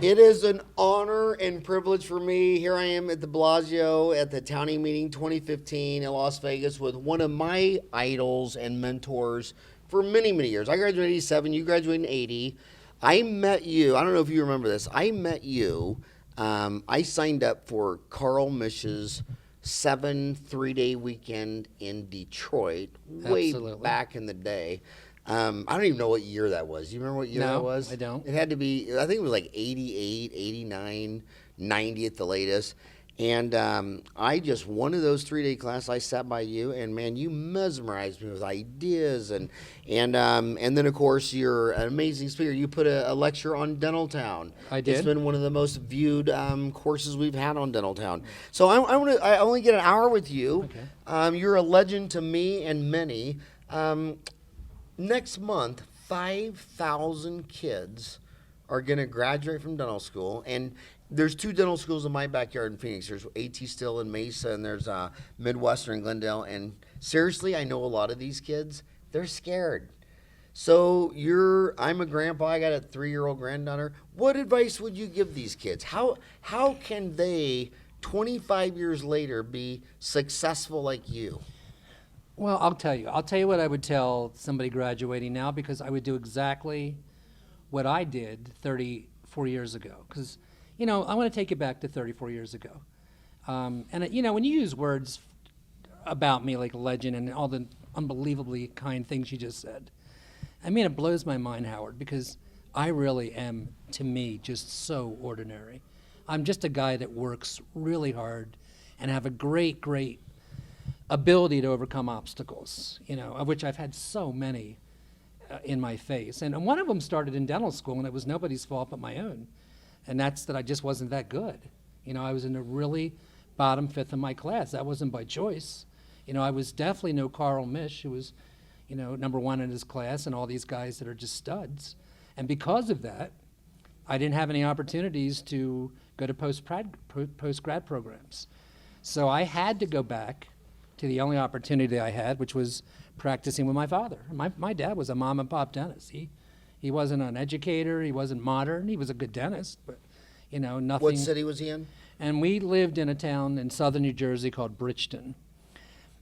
It is an honor and privilege for me. Here I am at the Bellagio at the Townie Meeting 2015 in Las Vegas with one of my idols and mentors for many, many years. I graduated in 87, you graduated in 80. I met you, I don't know if you remember this, I met you. I signed up for Carl Mish's 7 3-day weekend in Detroit way Absolutely. back in the day. I don't even know what year that was. You remember what year that No, was? I don't. It had to be, I think it was like 88, 89, 90 at the latest. And I just, one of those 3-day classes, I sat by you, and man, you mesmerized me with ideas. And then, of course, you're an amazing speaker. You put a lecture on Dental Town. I did. It's been one of the most viewed courses we've had on Dental Town. So I only get an hour with you. Okay. You're a legend to me and many. Next month, 5,000 kids are going to graduate from dental school. And there's 2 dental schools in my backyard in Phoenix. There's AT Still in Mesa, and there's Midwestern in Glendale. And seriously, I know a lot of these kids, they're scared. So I'm a grandpa. I got a 3-year-old granddaughter. What advice would you give these kids? How can they, 25 years later, be successful like you? Well, I'll tell you what I would tell somebody graduating now, because I would do exactly what I did 34 years ago. Because, I want to take you back to 34 years ago. And, when you use words about me like legend and all the unbelievably kind things you just said, it blows my mind, Howard, because I really am, to me, just so ordinary. I'm just a guy that works really hard and have a great, great ability to overcome obstacles, of which I've had so many in my face. And one of them started in dental school, and it was nobody's fault but my own. And that's that I just wasn't that good. I was in the really bottom 5th of my class. That wasn't by choice. I was definitely no Carl Mish, who was, number 1 in his class, and all these guys that are just studs. And because of that, I didn't have any opportunities to go to post-grad programs. So I had to go back to the only opportunity I had, which was practicing with my father. My dad was a mom and pop dentist. He wasn't an educator, he wasn't modern, he was a good dentist, but nothing. What city was he in? And we lived in a town in southern New Jersey called Bridgeton.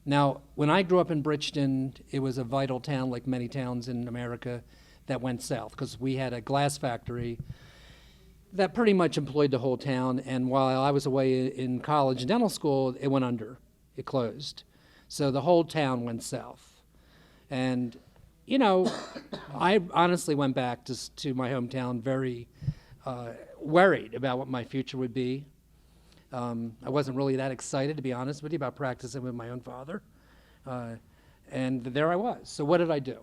Now, when I grew up in Bridgeton, it was a vital town, like many towns in America, that went south, because we had a glass factory that pretty much employed the whole town, and while I was away in college and dental school, it went under. It closed. So the whole town went south. And, I honestly went back to my hometown very worried about what my future would be. I wasn't really that excited, to be honest with you, about practicing with my own father. And there I was. So what did I do?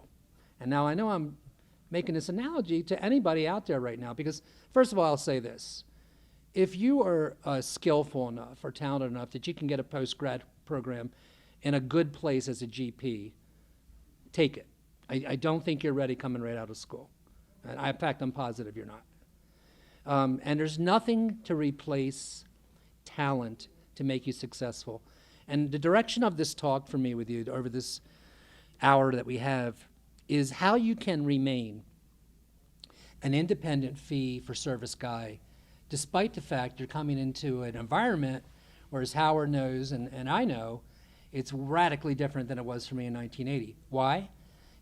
And now I know I'm making this analogy to anybody out there right now, because first of all, I'll say this. If you are skillful enough or talented enough that you can get a post-grad program in a good place as a GP, take it. I don't think you're ready coming right out of school. In fact, I'm positive you're not. And there's nothing to replace talent to make you successful. And the direction of this talk for me with you over this hour that we have is how you can remain an independent fee-for-service guy despite the fact you're coming into an environment where, as Howard knows and I know, it's radically different than it was for me in 1980. Why?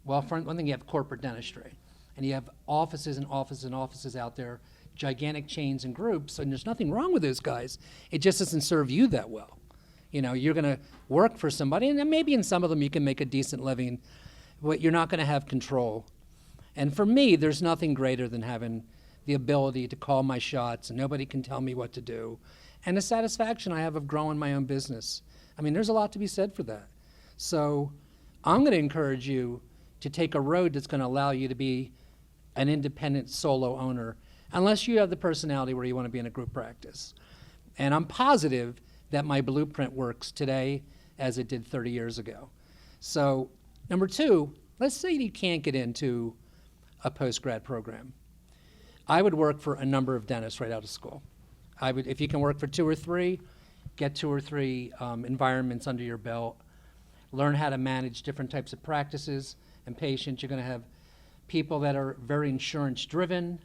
Well, for one thing, you have corporate dentistry, and you have offices and offices and offices out there, gigantic chains and groups, and there's nothing wrong with those guys. It just doesn't serve you that well. You're going to work for somebody, and then maybe in some of them you can make a decent living, but you're not going to have control. And for me, there's nothing greater than having the ability to call my shots and nobody can tell me what to do, and the satisfaction I have of growing my own business. There's a lot to be said for that. So I'm going to encourage you to take a road that's going to allow you to be an independent solo owner, unless you have the personality where you want to be in a group practice. And I'm positive that my blueprint works today as it did 30 years ago. So number 2, let's say you can't get into a post-grad program. I would work for a number of dentists right out of school. If you can work for 2 or 3, get 2 or 3 environments under your belt, learn how to manage different types of practices and patients. You're going to have people that are very insurance driven.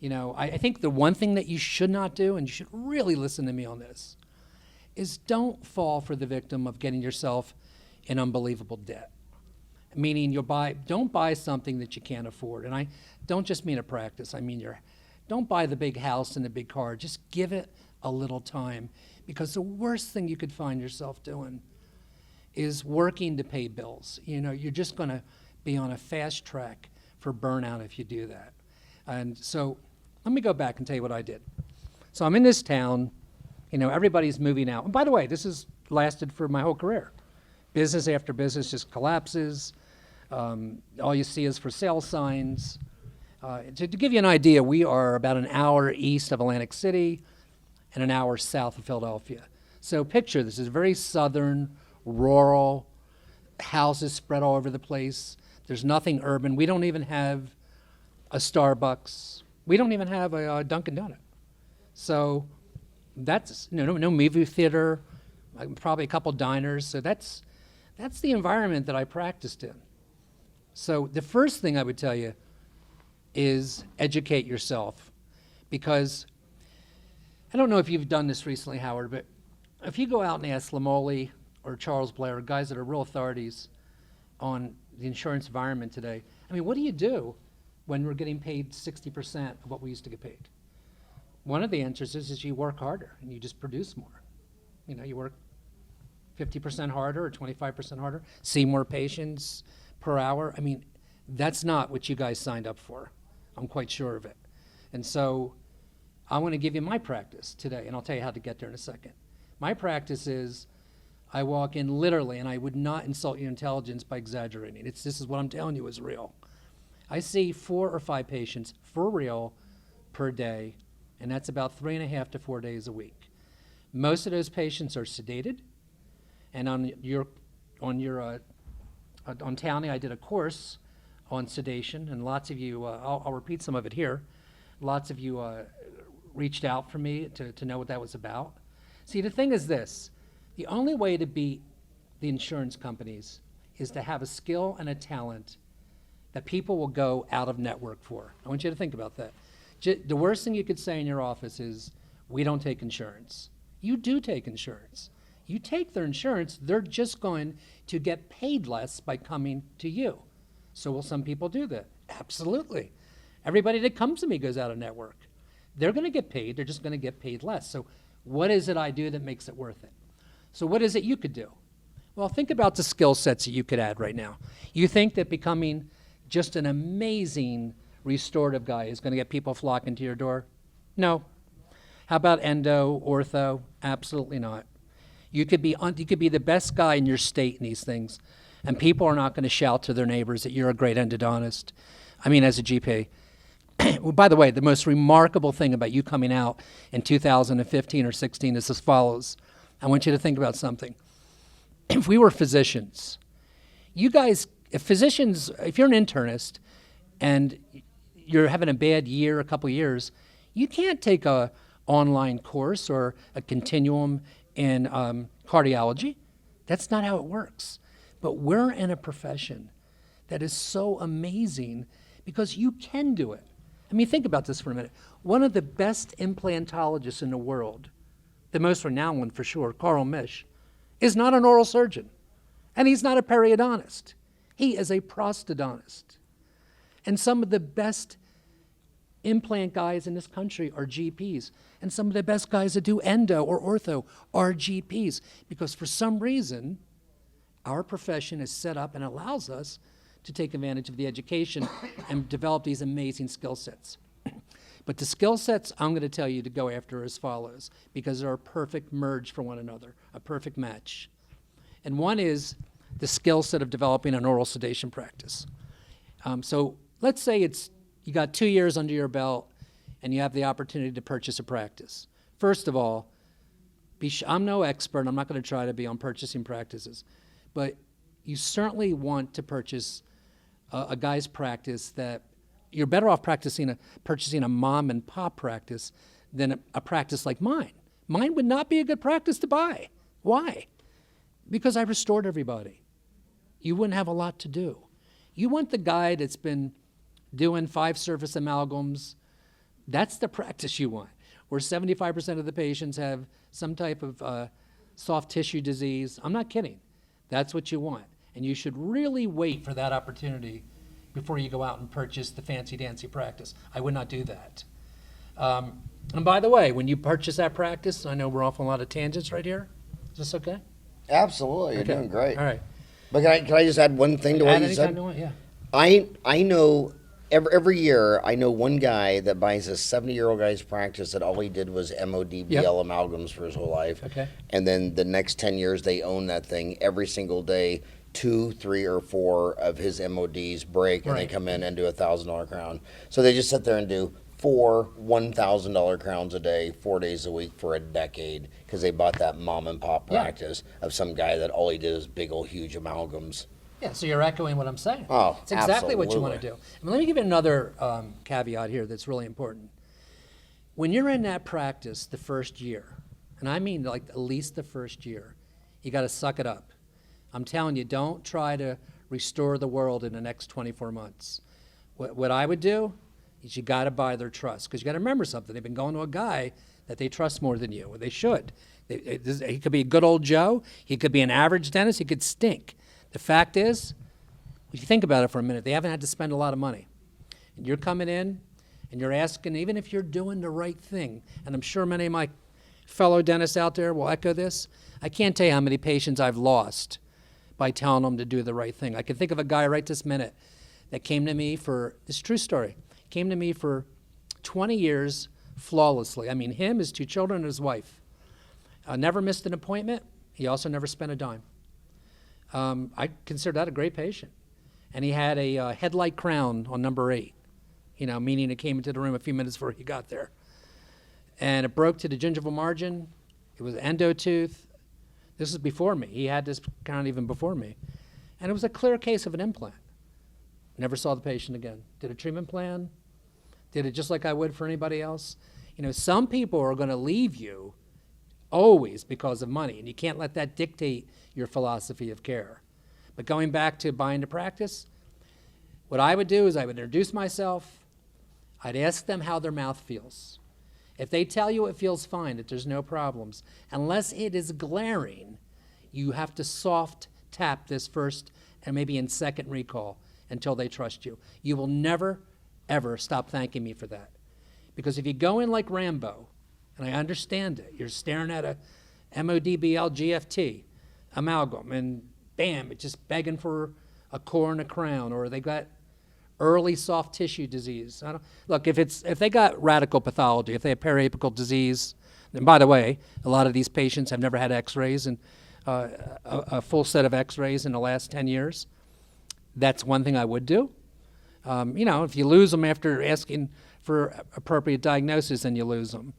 You know, I think the one thing that you should not do, and you should really listen to me on this, is don't fall for the victim of getting yourself in unbelievable debt. Meaning don't buy something that you can't afford. And I don't just mean a practice, I mean don't buy the big house and the big car, just give it a little time. Because the worst thing you could find yourself doing is working to pay bills. You know, you're just gonna be on a fast track for burnout if you do that. And so let me go back and tell you what I did. So I'm in this town, you know, everybody's moving out. And by the way, this has lasted for my whole career. Business after business just collapses. All you see is for sale signs. To give you an idea, we are about an hour east of Atlantic City and an hour south of Philadelphia. So picture this is very southern, rural, houses spread all over the place. There's nothing urban. We don't even have a Starbucks. We don't even have a Dunkin' Donut. So that's no movie theater, probably a couple diners. So that's the environment that I practiced in. So the first thing I would tell you is educate yourself, because I don't know if you've done this recently, Howard, but if you go out and ask Lamoli or Charles Blair, guys that are real authorities on the insurance environment today, I mean, what do you do when we're getting paid 60% of what we used to get paid? One of the answers is you work harder and you just produce more. You know, you work 50% harder or 25% harder, see more patients per hour. I mean, that's not what you guys signed up for. I'm quite sure of it. And so I want to give you my practice today, and I'll tell you how to get there in a second. My practice is I walk in literally, and I would not insult your intelligence by exaggerating. This is what I'm telling you is real. I see 4 or 5 patients for real per day, and that's about 3.5 to 4 days a week. Most of those patients are sedated, and on Townie, I did a course on sedation, and lots of you, I'll repeat some of it here. Lots of you reached out for me to know what that was about. See, the thing is this, the only way to beat the insurance companies is to have a skill and a talent that people will go out of network for. I want you to think about that. The worst thing you could say in your office is, we don't take insurance. You do take insurance. You take their insurance, they're just going to get paid less by coming to you. So will some people do that? Absolutely. Everybody that comes to me goes out of network. They're going to get paid, they're just going to get paid less. So what is it I do that makes it worth it? So what is it you could do? Well, think about the skill sets that you could add right now. You think that becoming just an amazing restorative guy is going to get people flocking to your door? No. How about endo, ortho? Absolutely not. You could be the best guy in your state in these things, and people are not going to shout to their neighbors that you're a great endodontist. I mean, as a GP. Well, by the way, the most remarkable thing about you coming out in 2015 or 16 is as follows. I want you to think about something. If we were physicians, you guys, if you're an internist and you're having a bad year, a couple years, you can't take a online course or a continuum in cardiology. That's not how it works. But we're in a profession that is so amazing because you can do it. I mean, think about this for a minute. One of the best implantologists in the world, the most renowned one for sure, Carl Misch, is not an oral surgeon. And he's not a periodontist. He is a prosthodontist. And some of the best implant guys in this country are GPs. And some of the best guys that do endo or ortho are GPs. Because for some reason, our profession is set up and allows us to take advantage of the education and develop these amazing skill sets. But the skill sets I'm going to tell you to go after are as follows, because they're a perfect merge for one another, a perfect match. And one is the skill set of developing an oral sedation practice. So let's say you got 2 years under your belt and you have the opportunity to purchase a practice. First of all, I'm no expert, I'm not going to try to be on purchasing practices, but you certainly want to purchase a guy's practice that you're better off purchasing a mom and pop practice than a practice like mine. Mine would not be a good practice to buy. Why? Because I restored everybody. You wouldn't have a lot to do. You want the guy that's been doing 5 surface amalgams, That's the practice you want, where 75% of the patients have some type of soft tissue disease. I'm not kidding. That's what you want. And you should really wait for that opportunity before you go out and purchase the fancy-dancy practice. I would not do that. And by the way, when you purchase that practice, I know we're off on a lot of tangents right here. Is this okay? Absolutely, you're Okay. doing great. All right. But can I just add one thing to what Add you anytime said? you want, yeah. I know every year I know one guy that buys a 70-year-old guy's practice that all he did was MOD BL amalgams for his whole life. Okay. And then the next 10 years they own that thing every single day. 2, 3, or 4 of his MODs break, and they Right. come in and do a $1,000 crown. So they just sit there and do 4 $1,000 crowns a day, 4 days a week for a decade, because they bought that mom and pop Yeah. practice of some guy that all he did is big old huge amalgams. Yeah, so you're echoing what I'm saying. Oh, it's exactly what you want to absolutely. do. And let me give you another caveat here that's really important. When you're in that practice the first year, and I mean like at least the first year, you got to suck it up. I'm telling you, don't try to restore the world in the next 24 months. What I would do is you got to buy their trust, because you got to remember something. They've been going to a guy that they trust more than you, or they should. He could be a good old Joe. He could be an average dentist. He could stink. The fact is, if you think about it for a minute, they haven't had to spend a lot of money. And you're coming in and you're asking, even if you're doing the right thing, and I'm sure many of my fellow dentists out there will echo this, I can't tell you how many patients I've lost by telling them to do the right thing. I can think of a guy right this minute that came to me for, this is a true story, came to me for 20 years flawlessly. I mean, him, his 2 children, and his wife. Never missed an appointment. He also never spent a dime. I consider that a great patient. And he had a headlight crown on number 8, meaning it came into the room a few minutes before he got there. And it broke to the gingival margin. It was endo tooth. This is before me. He had this crown even before me. And it was a clear case of an implant. Never saw the patient again. Did a treatment plan. Did it just like I would for anybody else. Some people are going to leave you always because of money, and you can't let that dictate your philosophy of care. But going back to buying the practice, what I would do is I would introduce myself. I'd ask them how their mouth feels. If they tell you it feels fine, that there's no problems, unless it is glaring, you have to soft tap this first and maybe in second recall until they trust you. You will never, ever stop thanking me for that. Because if you go in like Rambo, and I understand it, you're staring at a MODBL GFT amalgam, and bam, it's just begging for a core and a crown, or they got early soft tissue disease. Look, if they got radical pathology, if they have periapical disease, and by the way, a lot of these patients have never had x-rays, and a full set of x-rays in the last 10 years, that's one thing I would do. If you lose them after asking for appropriate diagnosis, then you lose them,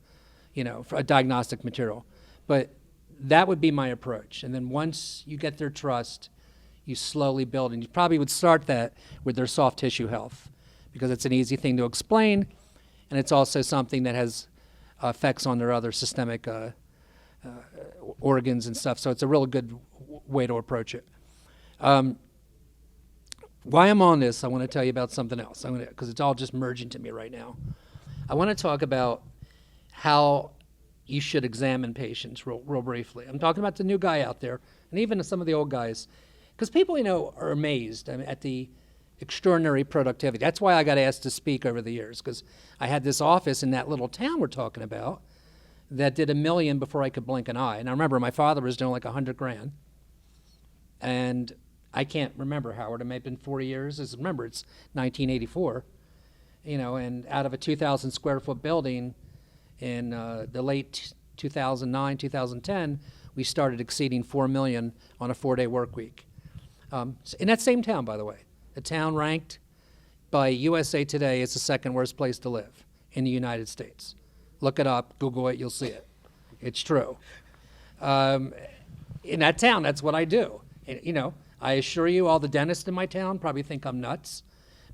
for a diagnostic material. But that would be my approach. And then once you get their trust, you slowly build, and you probably would start that with their soft tissue health, because it's an easy thing to explain, and it's also something that has effects on their other systemic organs and stuff. So it's a real good way to approach it. Why I'm on this, I want to tell you about something else, because it's all just merging to me right now. I want to talk about how you should examine patients real briefly. I'm talking about the new guy out there, and even some of the old guys, because people, are amazed at the extraordinary productivity. That's why I got asked to speak over the years, because I had this office in that little town we're talking about that did $1 million before I could blink an eye. And I remember my father was doing like $100,000, and I can't remember, Howard. It may have been 40 years. Remember, it's 1984, and out of a 2,000 square foot building in the late 2009, 2010, we started exceeding 4 million on a 4-day work week. In that same town, by the way, a town ranked by USA Today as the second worst place to live in the United States. Look it up, Google it, you'll see it. It's true. In that town, that's what I do. And, I assure you, all the dentists in my town probably think I'm nuts,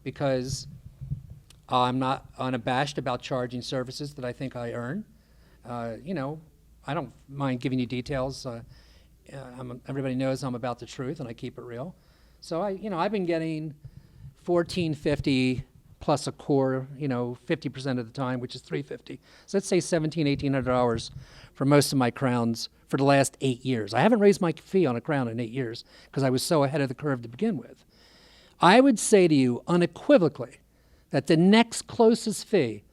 because I'm not unabashed about charging services that I think I earn. I don't mind giving you details. Everybody knows I'm about the truth, and I keep it real. So I've been getting $1,450 plus a core, 50% of the time, which is $350. So let's say $1,800 for most of my crowns for the last 8 years. I haven't raised my fee on a crown in 8 years because I was so ahead of the curve to begin with. I would say to you unequivocally that the next closest fee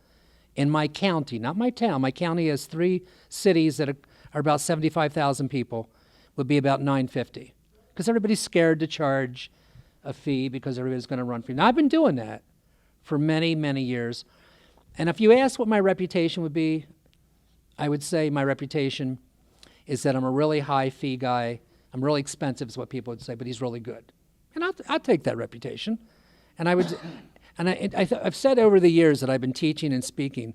in my county, not my town, my county has 3 cities that are about 75,000 people, would be about $950, because everybody's scared to charge a fee because everybody's going to run for you. Now, I've been doing that for many, many years. And if you ask what my reputation would be, I would say my reputation is that I'm a really high fee guy. I'm really expensive is what people would say, but he's really good. And I'll take that reputation. And I've said over the years that I've been teaching and speaking,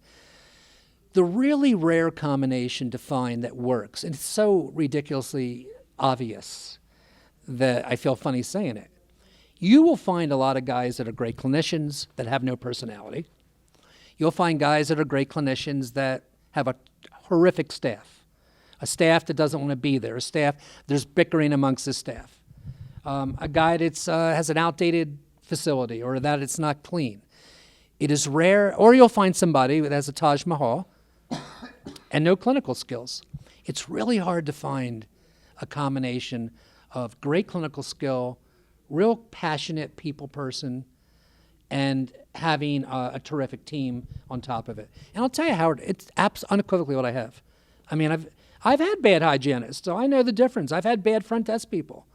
the really rare combination to find that works, and it's so ridiculously obvious that I feel funny saying it. You will find a lot of guys that are great clinicians that have no personality. You'll find guys that are great clinicians that have a horrific staff, a staff that doesn't want to be there, a staff, there's bickering amongst the staff, a guy that has an outdated facility or that it's not clean. It is rare, or you'll find somebody that has a Taj Mahal and no clinical skills. It's really hard to find a combination of great clinical skill, real passionate people person, and having a terrific team on top of it. And I'll tell you, Howard, it's unequivocally what I have. I mean, I've had bad hygienists, so I know the difference. I've had bad front desk people.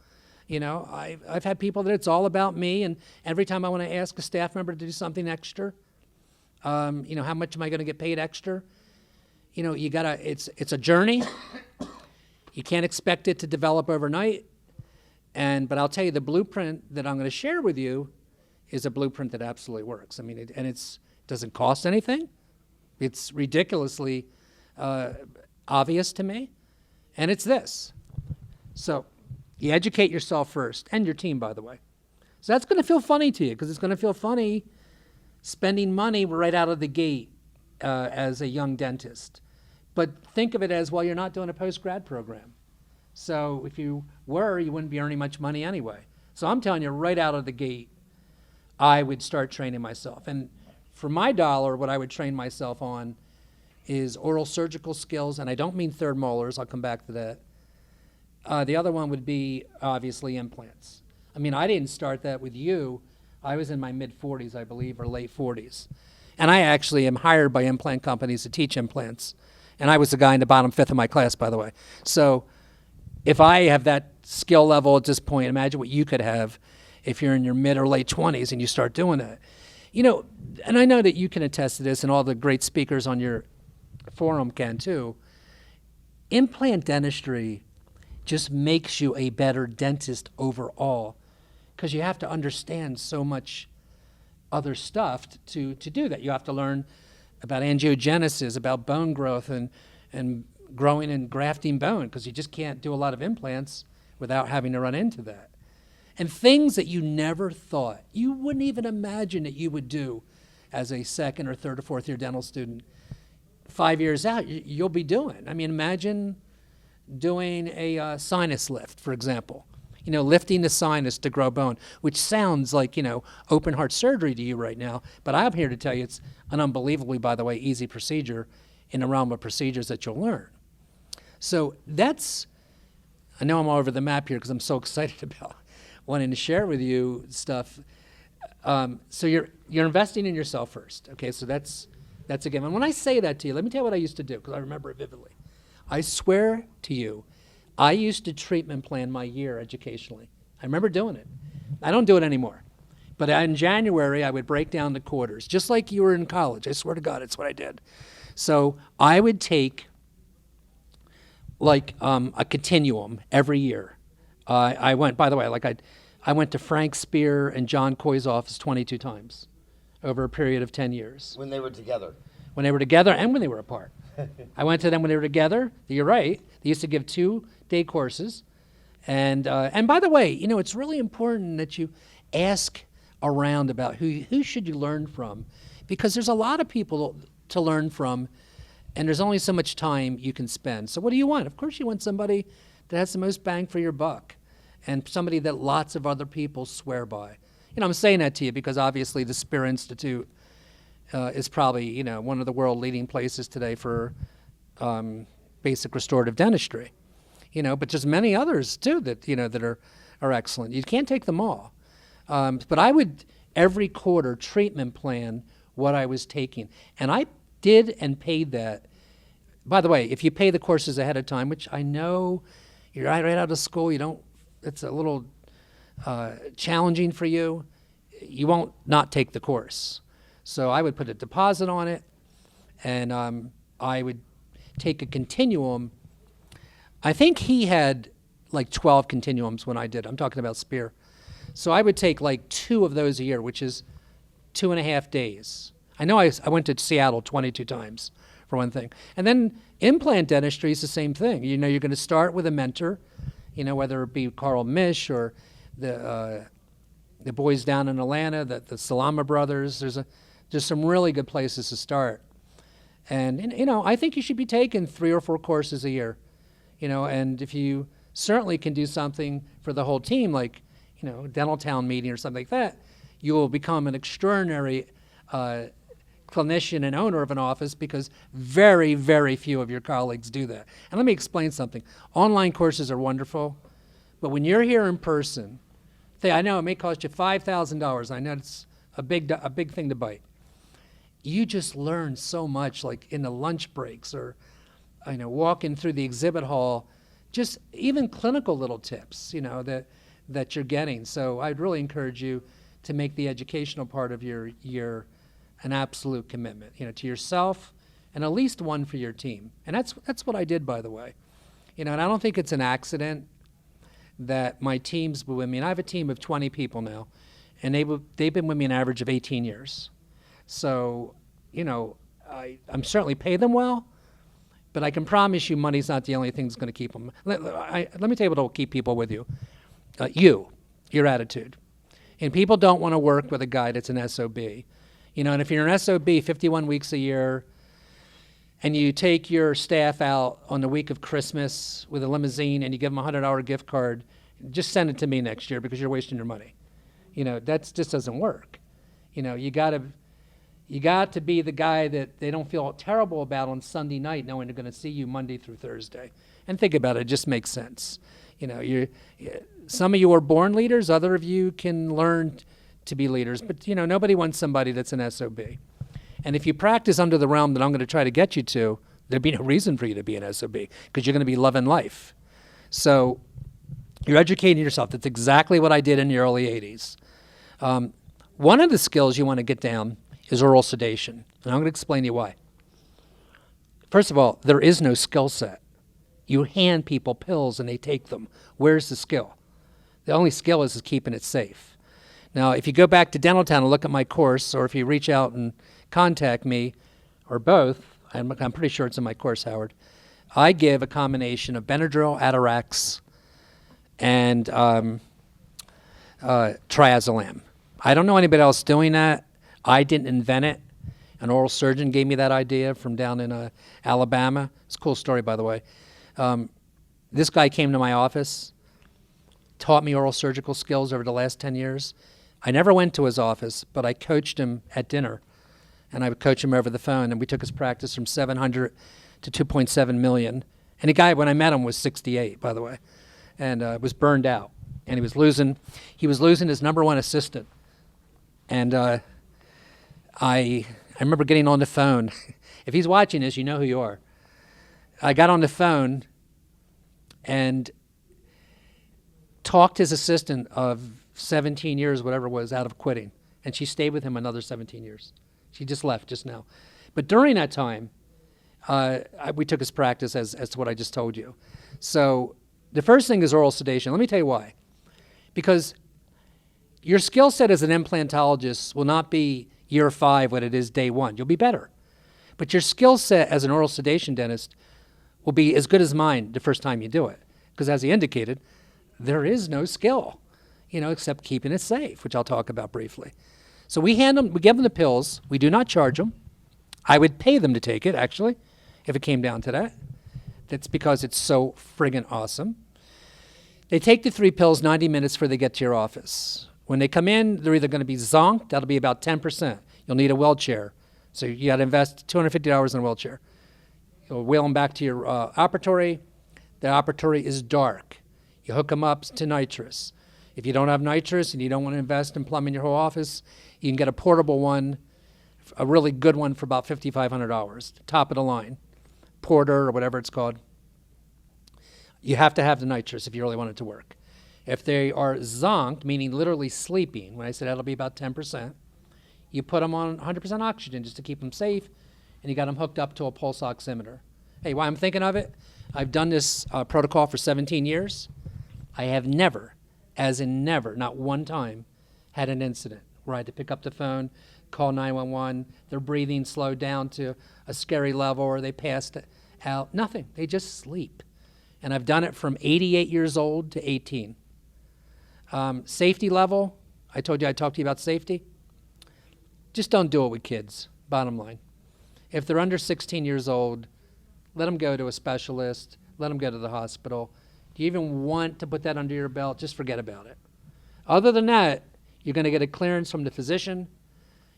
I've had people that it's all about me, and every time I want to ask a staff member to do something extra, how much am I going to get paid extra? You gotta. It's a journey. You can't expect it to develop overnight. But I'll tell you, the blueprint that I'm going to share with you is a blueprint that absolutely works. I mean, it doesn't cost anything. It's ridiculously obvious to me, and it's this. So you educate yourself first, and your team, by the way. So that's going to feel funny to you, because it's going to feel funny spending money right out of the gate as a young dentist. But think of it as, well, you're not doing a post-grad program. So if you were, you wouldn't be earning much money anyway. So I'm telling you, right out of the gate, I would start training myself. And for my dollar, what I would train myself on is oral surgical skills, and I don't mean third molars. I'll come back to that. The other one would be, obviously, implants. I mean, I didn't start that with you. I was in my mid-40s, I believe, or late 40s. And I actually am hired by implant companies to teach implants. And I was the guy in the bottom fifth of my class, by the way. So if I have that skill level at this point, imagine what you could have if you're in your mid or late 20s and you start doing that. And I know that you can attest to this, and all the great speakers on your forum can too. Implant dentistry just makes you a better dentist overall, because you have to understand so much other stuff to do that. You have to learn about angiogenesis, about bone growth and growing and grafting bone, because you just can't do a lot of implants without having to run into that. And things that you never thought, you wouldn't even imagine that you would do as a second or third or fourth year dental student. 5 years out, you'll be doing. I mean, imagine doing a sinus lift, for example. Lifting the sinus to grow bone, which sounds like, open heart surgery to you right now. But I'm here to tell you it's an unbelievably, by the way, easy procedure in the realm of procedures that you'll learn. So I know I'm all over the map here because I'm so excited about wanting to share with you stuff. So you're investing in yourself first. Okay, so that's a given. And when I say that to you, let me tell you what I used to do, because I remember it vividly. I swear to you, I used to treatment plan my year educationally. I remember doing it. I don't do it anymore. But in January, I would break down the quarters, just like you were in college. I swear to God, it's what I did. So I would take a continuum every year. I went, by the way, I went to Frank Spear and John Coy's office 22 times over a period of 10 years. When they were together. When they were together and when they were apart. I went to them when they were together. You're right. They used to give 2-day courses. And by the way, it's really important that you ask around about who should you learn from, because there's a lot of people to learn from, and there's only so much time you can spend. So what do you want? Of course you want somebody that has the most bang for your buck, and somebody that lots of other people swear by. I'm saying that to you because obviously the Spear Institute is probably, one of the world leading places today for basic restorative dentistry. But there's many others too that, that are excellent. You can't take them all. But I would every quarter treatment plan what I was taking. And I did and paid that. By the way, if you pay the courses ahead of time, which I know you're right out of school, it's a little challenging for you, you won't not take the course. So I would put a deposit on it, and I would take a continuum. I think he had like 12 continuums when I did. I'm talking about Spear. So I would take like 2 of those a year, which is 2.5 days. I know I went to Seattle 22 times, for one thing. And then implant dentistry is the same thing. You're going to start with a mentor, whether it be Carl Misch or the boys down in Atlanta, the Salama brothers. There's some really good places to start. And I think you should be taking 3 or 4 courses a year, and if you certainly can do something for the whole team, like, dental town meeting or something like that, you will become an extraordinary clinician and owner of an office because very, very few of your colleagues do that. And let me explain something. Online courses are wonderful, but when you're here in person, I know it may cost you $5,000. I know it's a big thing to bite. You just learn so much, like in the lunch breaks or, walking through the exhibit hall, just even clinical little tips, that you're getting. So I'd really encourage you to make the educational part of your year an absolute commitment, to yourself and at least one for your team. And that's what I did, by the way. And I don't think it's an accident that my teams were with me. And I have a team of 20 people now, and they've been with me an average of 18 years. So, I'm certainly pay them well, but I can promise you money's not the only thing that's going to keep them. Let me tell you what will keep people with you. Your attitude. And people don't want to work with a guy that's an SOB. And if you're an SOB 51 weeks a year and you take your staff out on the week of Christmas with a limousine and you give them a $100 gift card, just send it to me next year because you're wasting your money. That just doesn't work. You got to be the guy that they don't feel terrible about on Sunday night knowing they're going to see you Monday through Thursday. And think about it, it just makes sense. Some of you are born leaders, other of you can learn to be leaders, but nobody wants somebody that's an SOB. And if you practice under the realm that I'm going to try to get you to, there'd be no reason for you to be an SOB because you're going to be loving life. So you're educating yourself. That's exactly what I did in the early 80s. One of the skills you want to get down is oral sedation, and I'm going to explain to you why. First of all, there is no skill set. You hand people pills and they take them. Where's the skill? The only skill is keeping it safe. Now, if you go back to Dental Town and look at my course, or if you reach out and contact me, or both, I'm pretty sure it's in my course, Howard, I give a combination of Benadryl, Atarax, and triazolam. I don't know anybody else doing that. I didn't invent it. An oral surgeon gave me that idea from down in Alabama. It's a cool story, by the way. This guy came to my office, taught me oral surgical skills over the last 10 years. I never went to his office, but I coached him at dinner, and I would coach him over the phone, and we took his practice from 700 to 2.7 million. And the guy, when I met him, was 68, by the way, and was burned out. And he was losing his number one assistant. And I remember getting on the phone. If he's watching this, you know who you are. I got on the phone and talked his assistant of 17 years, whatever it was, out of quitting. And she stayed with him another 17 years. She just left just now. But during that time, we took his practice as to what I just told you. So the first thing is oral sedation. Let me tell you why. Because your skill set as an implantologist will not be year 5 what it is day 1. You'll be better. But your skill set as an oral sedation dentist will be as good as mine the first time you do it. Because as he indicated, there is no skill, except keeping it safe, which I'll talk about briefly. So we give them the pills. We do not charge them. I would pay them to take it, actually, if it came down to that. That's because it's so friggin' awesome. They take the 3 pills 90 minutes before they get to your office. When they come in, they're either going to be zonked, that'll be about 10%. You'll need a wheelchair. So you got to invest $250 in a wheelchair. You'll wheel them back to your operatory. The operatory is dark. You hook them up to nitrous. If you don't have nitrous and you don't want to invest in plumbing your whole office, you can get a portable one, a really good one for about $5,500, top of the line, Porter or whatever it's called. You have to have the nitrous if you really want it to work. If they are zonked, meaning literally sleeping, when I said that'll be about 10%, you put them on 100% oxygen just to keep them safe, and you got them hooked up to a pulse oximeter. Hey, why I'm thinking of it, I've done this protocol for 17 years. I have never, as in never, not one time, had an incident where I had to pick up the phone, call 911, their breathing slowed down to a scary level, or they passed out. Nothing. They just sleep. And I've done it from 88 years old to 18. Safety level, I told you I'd talk to you about safety. Just don't do it with kids, bottom line. If they're under 16 years old, let them go to a specialist, let them go to the hospital. Do you even want to put that under your belt? Just forget about it. Other than that, you're going to get a clearance from the physician.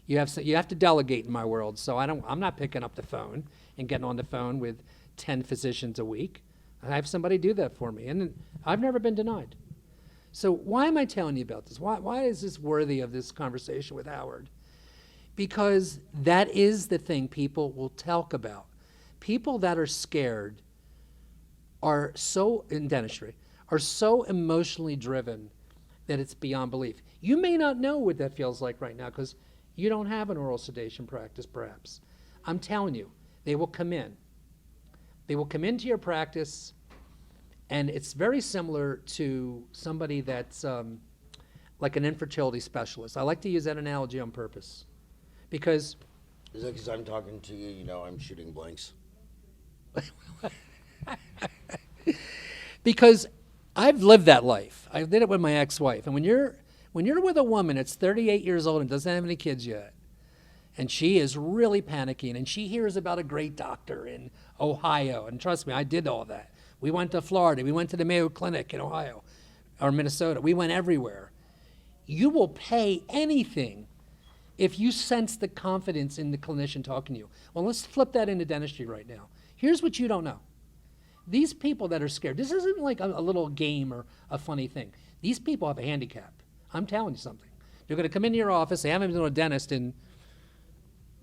You have to delegate in my world, so I'm not picking up the phone and getting on the phone with 10 physicians a week. I have somebody do that for me, and I've never been denied. So why am I telling you about this? Why is this worthy of this conversation with Howard? Because that is the thing people will talk about. People that are scared are so, in dentistry, are so emotionally driven that it's beyond belief. You may not know what that feels like right now because you don't have an oral sedation practice, perhaps. I'm telling you, they will come in. They will come into your practice, and it's very similar to somebody that's like an infertility specialist. I like to use that analogy on purpose because... Is that because I'm talking to you, you know I'm shooting blanks? Because I've lived that life. I did it with my ex-wife. And when you're with a woman that's 38 years old and doesn't have any kids yet, and she is really panicking, and she hears about a great doctor in Ohio, and trust me, I did all that. We went to Florida. We went to the Mayo Clinic in Ohio or Minnesota. We went everywhere. You will pay anything if you sense the confidence in the clinician talking to you. Well, let's flip that into dentistry right now. Here's what you don't know. These people that are scared, this isn't like a little game or a funny thing. These people have a handicap. I'm telling you something. They're going to come into your office. They haven't been to a dentist in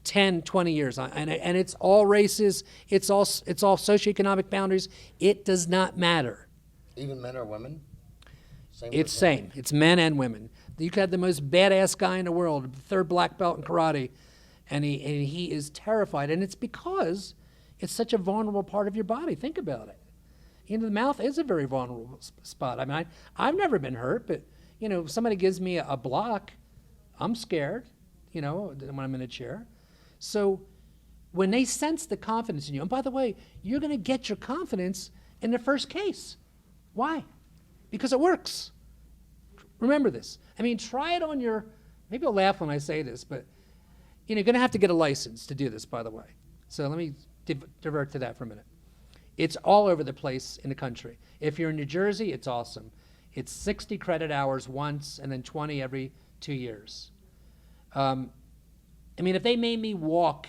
10, 20 years. And it's all races. It's all socioeconomic boundaries. It does not matter. Even men or women? It's same. It's men and women. You could have the most badass guy in the world, third black belt in karate, and he is terrified. And it's because it's such a vulnerable part of your body. Think about it. You know, the mouth is a very vulnerable spot. I mean, I've never been hurt, but, you know, if somebody gives me a block, I'm scared, you know, when I'm in a chair. So when they sense the confidence in you, and by the way, you're going to get your confidence in the first case. Why? Because it works. Remember this. I mean, try it on your, maybe you'll laugh when I say this, but you know, you're going to have to get a license to do this, by the way. So let me divert to that for a minute. It's all over the place in the country. If you're in New Jersey, it's awesome. It's 60 credit hours once and then 20 every 2 years. I mean, if they made me walk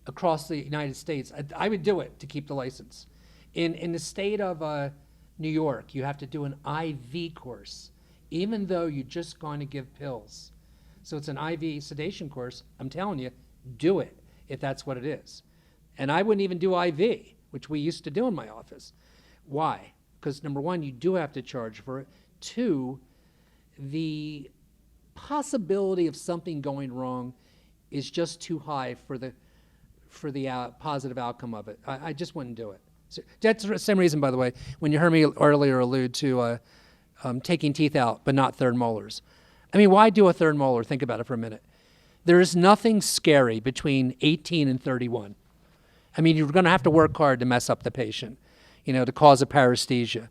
across the United States, I would do it to keep the license. In the state of New York, you have to do an IV course, even though you're just going to give pills. So it's an IV sedation course. I'm telling you, do it if that's what it is. And I wouldn't even do IV, which we used to do in my office. Why? Because number one, you do have to charge for it. Two, the possibility of something going wrong is just too high for the positive outcome of it. I just wouldn't do it. So that's the same reason, by the way, when you heard me earlier allude to taking teeth out, but not third molars. I mean, why do a third molar? Think about it for a minute. There is nothing scary between 18 and 31. I mean, you're going to have to work hard to mess up the patient, you know, to cause a paresthesia.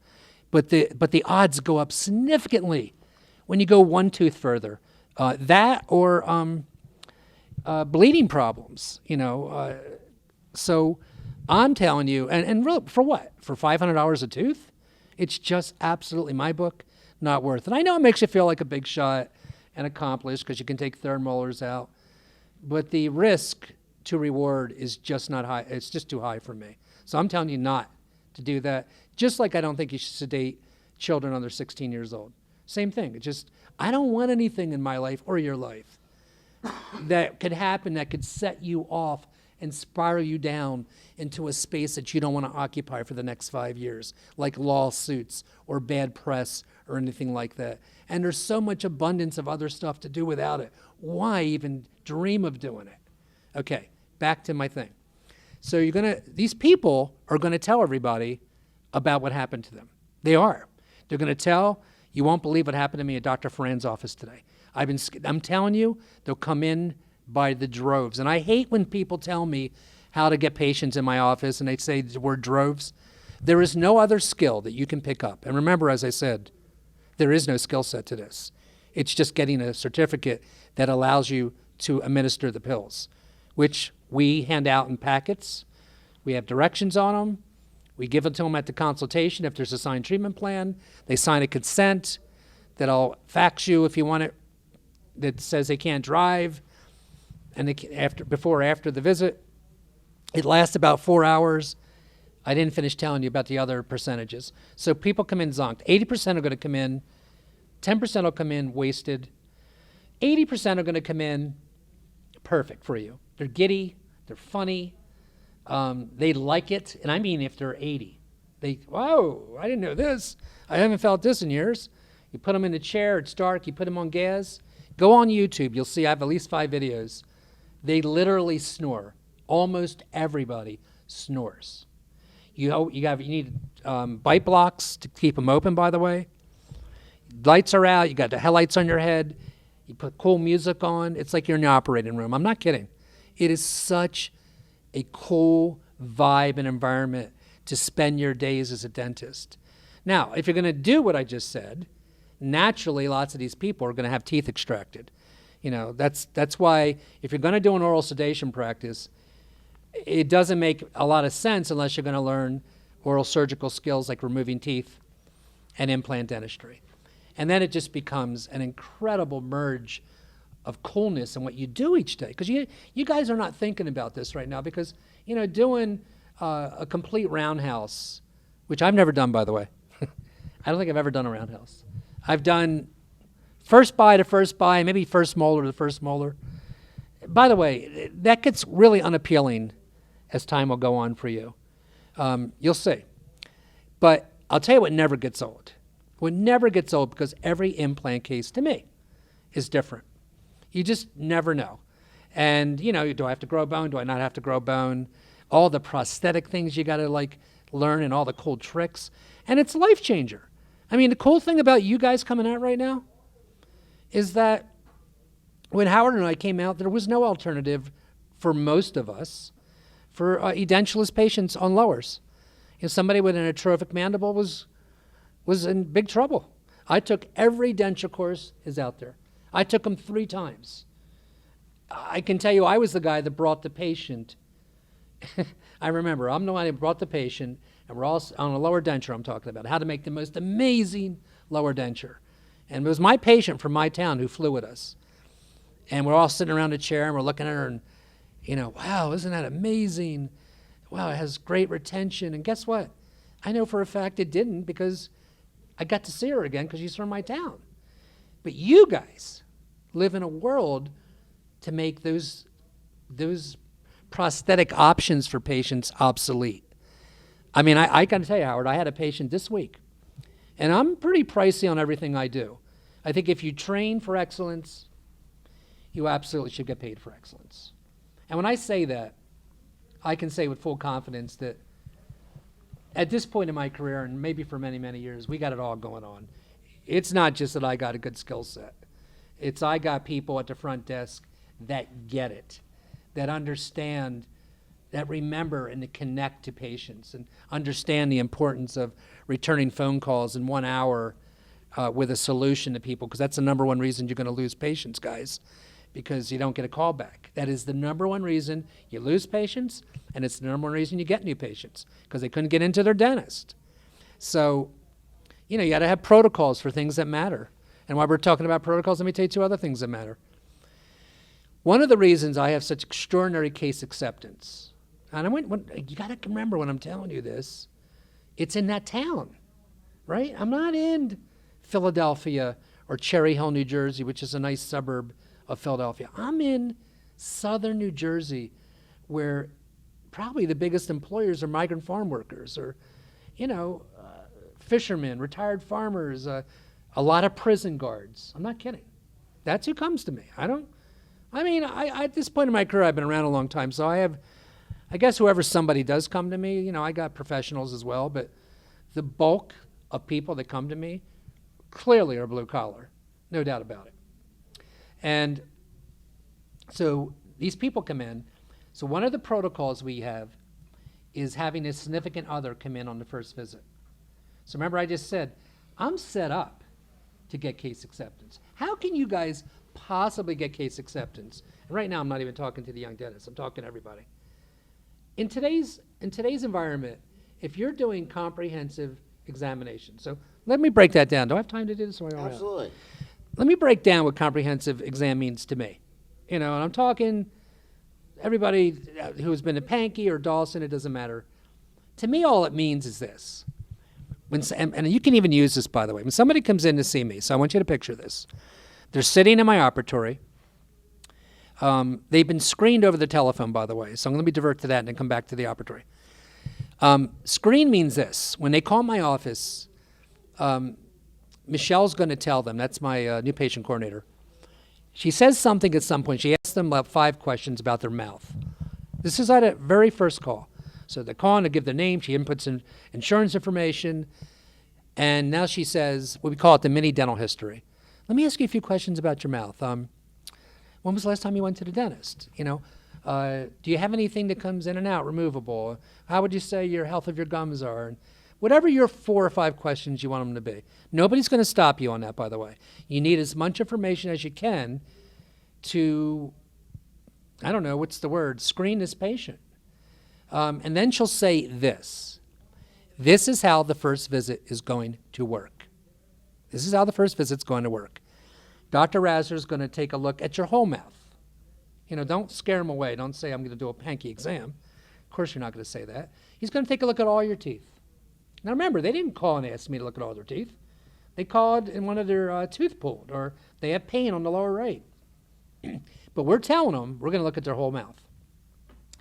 But the odds go up significantly when you go one tooth further. That or bleeding problems, you know. So I'm telling you, and really, for what? For $500 a tooth? It's just absolutely, my book, not worth it. I know it makes you feel like a big shot and accomplished because you can take third molars out, but the risk to reward is just not high. It's just too high for me. So I'm telling you not to do that. Just like I don't think you should sedate children under 16 years old. Same thing. It's just, I don't want anything in my life or your life that could happen that could set you off and spiral you down into a space that you don't want to occupy for the next 5 years, like lawsuits or bad press or anything like that. And there's so much abundance of other stuff to do without it. Why even dream of doing it? Okay, back to my thing. So these people are gonna tell everybody about what happened to them. They are. They're gonna tell, you won't believe what happened to me at Dr. Farran's office today. I'm telling you, they'll come in by the droves. And I hate when people tell me how to get patients in my office and they say the word droves. There is no other skill that you can pick up. And remember, as I said, there is no skill set to this. It's just getting a certificate that allows you to administer the pills, which we hand out in packets. We have directions on them. We give it to them at the consultation if there's a signed treatment plan. They sign a consent that I'll fax you if you want it, that says they can't drive, and before or after the visit. It lasts about 4 hours. I didn't finish telling you about the other percentages. So people come in zonked. 80% are going to come in. 10% will come in wasted. 80% are going to come in perfect for you. They're giddy. They're funny. They like it. And I mean if they're 80. Whoa, I didn't know this. I haven't felt this in years. You put them in a chair. It's dark. You put them on gas. Go on YouTube. You'll see I have at least 5 videos. They literally snore. Almost everybody snores. You need bite blocks to keep them open, by the way. Lights are out. You got the headlights on your head. You put cool music on. It's like you're in the operating room. I'm not kidding. It is such a cool vibe and environment to spend your days as a dentist. Now, if you're going to do what I just said, naturally, lots of these people are going to have teeth extracted. You know, that's why if you're going to do an oral sedation practice, it doesn't make a lot of sense unless you're going to learn oral surgical skills like removing teeth and implant dentistry. And then it just becomes an incredible merge of coolness in what you do each day. Because you guys are not thinking about this right now because, you know, doing a complete roundhouse, which I've never done, by the way. I don't think I've ever done a roundhouse. I've done first bite to first bite, maybe first molar to first molar. By the way, that gets really unappealing as time will go on for you. You'll see. But I'll tell you what never gets old. What never gets old, because every implant case to me is different. You just never know. And, you know, do I have to grow bone? Do I not have to grow bone? All the prosthetic things you got to, like, learn and all the cool tricks. And it's a life changer. I mean, the cool thing about you guys coming out right now is that when Howard and I came out, there was no alternative for most of us for edentulous patients on lowers. You know, somebody with an atrophic mandible was in big trouble. I took every denture course is out there. I took them 3 times. I can tell you I was the guy that brought the patient. I remember, I'm the one who brought the patient, and we're all on a lower denture I'm talking about, how to make the most amazing lower denture. And it was my patient from my town who flew with us. And we're all sitting around a chair, and we're looking at her, and, you know, wow, isn't that amazing? Wow, it has great retention. And guess what? I know for a fact it didn't, because I got to see her again because she's from my town. But you guys live in a world to make those prosthetic options for patients obsolete. I mean, I got to tell you, Howard, I had a patient this week, and I'm pretty pricey on everything I do. I think if you train for excellence, you absolutely should get paid for excellence. And when I say that, I can say with full confidence that at this point in my career, and maybe for many, many years, we got it all going on. It's not just that I got a good skill set. It's I got people at the front desk that get it, that understand, that remember and to connect to patients and understand the importance of returning phone calls in 1 hour with a solution to people, because that's the number one reason you're going to lose patients, guys, because you don't get a call back. That is the number one reason you lose patients, and it's the number one reason you get new patients, because they couldn't get into their dentist. So You got to have protocols for things that matter. And while we're talking about protocols, let me tell you two other things that matter. One of the reasons I have such extraordinary case acceptance, and you got to remember when I'm telling you this, it's in that town, right? I'm not in Philadelphia or Cherry Hill, New Jersey, which is a nice suburb of Philadelphia. I'm in southern New Jersey, where probably the biggest employers are migrant farm workers or, fishermen, retired farmers, a lot of prison guards. I'm not kidding. That's who comes to me. At this point in my career, I've been around a long time, so I guess whoever somebody does come to me, I got professionals as well, but the bulk of people that come to me clearly are blue collar, no doubt about it. And so these people come in. So one of the protocols we have is having a significant other come in on the first visit. So remember I just said, I'm set up to get case acceptance. How can you guys possibly get case acceptance? And right now I'm not even talking to the young dentists, I'm talking to everybody. In today's environment, if you're doing comprehensive examination, so let me break that down. Do I have time to do this? Absolutely. Let me break down what comprehensive exam means to me. And I'm talking everybody who has been to Pankey or Dawson, it doesn't matter. To me, all it means is this. And you can even use this, by the way. When somebody comes in to see me, so I want you to picture this. They're sitting in my operatory. They've been screened over the telephone, by the way. So let me divert to that and then come back to the operatory. Screen means this. When they call my office, Michelle's going to tell them, that's my new patient coordinator. She says something at some point. She asks them about 5 questions about their mouth. This is at a very first call. So they're calling to give their name. She inputs in insurance information. And now she says, what we call it the mini dental history. Let me ask you a few questions about your mouth. When was the last time you went to the dentist? Do you have anything that comes in and out, removable? How would you say your health of your gums are? And whatever your 4 or 5 questions you want them to be. Nobody's going to stop you on that, by the way. You need as much information as you can to, I don't know, what's the word, screen this patient. And then she'll say this. This is how the first visit is going to work. This is how the first visit's going to work. Dr. Rasner is going to take a look at your whole mouth. Don't scare him away. Don't say, I'm going to do a Pankey exam. Of course you're not going to say that. He's going to take a look at all your teeth. Now remember, they didn't call and ask me to look at all their teeth. They called and wanted their tooth pulled, or they have pain on the lower right. But we're telling them we're going to look at their whole mouth.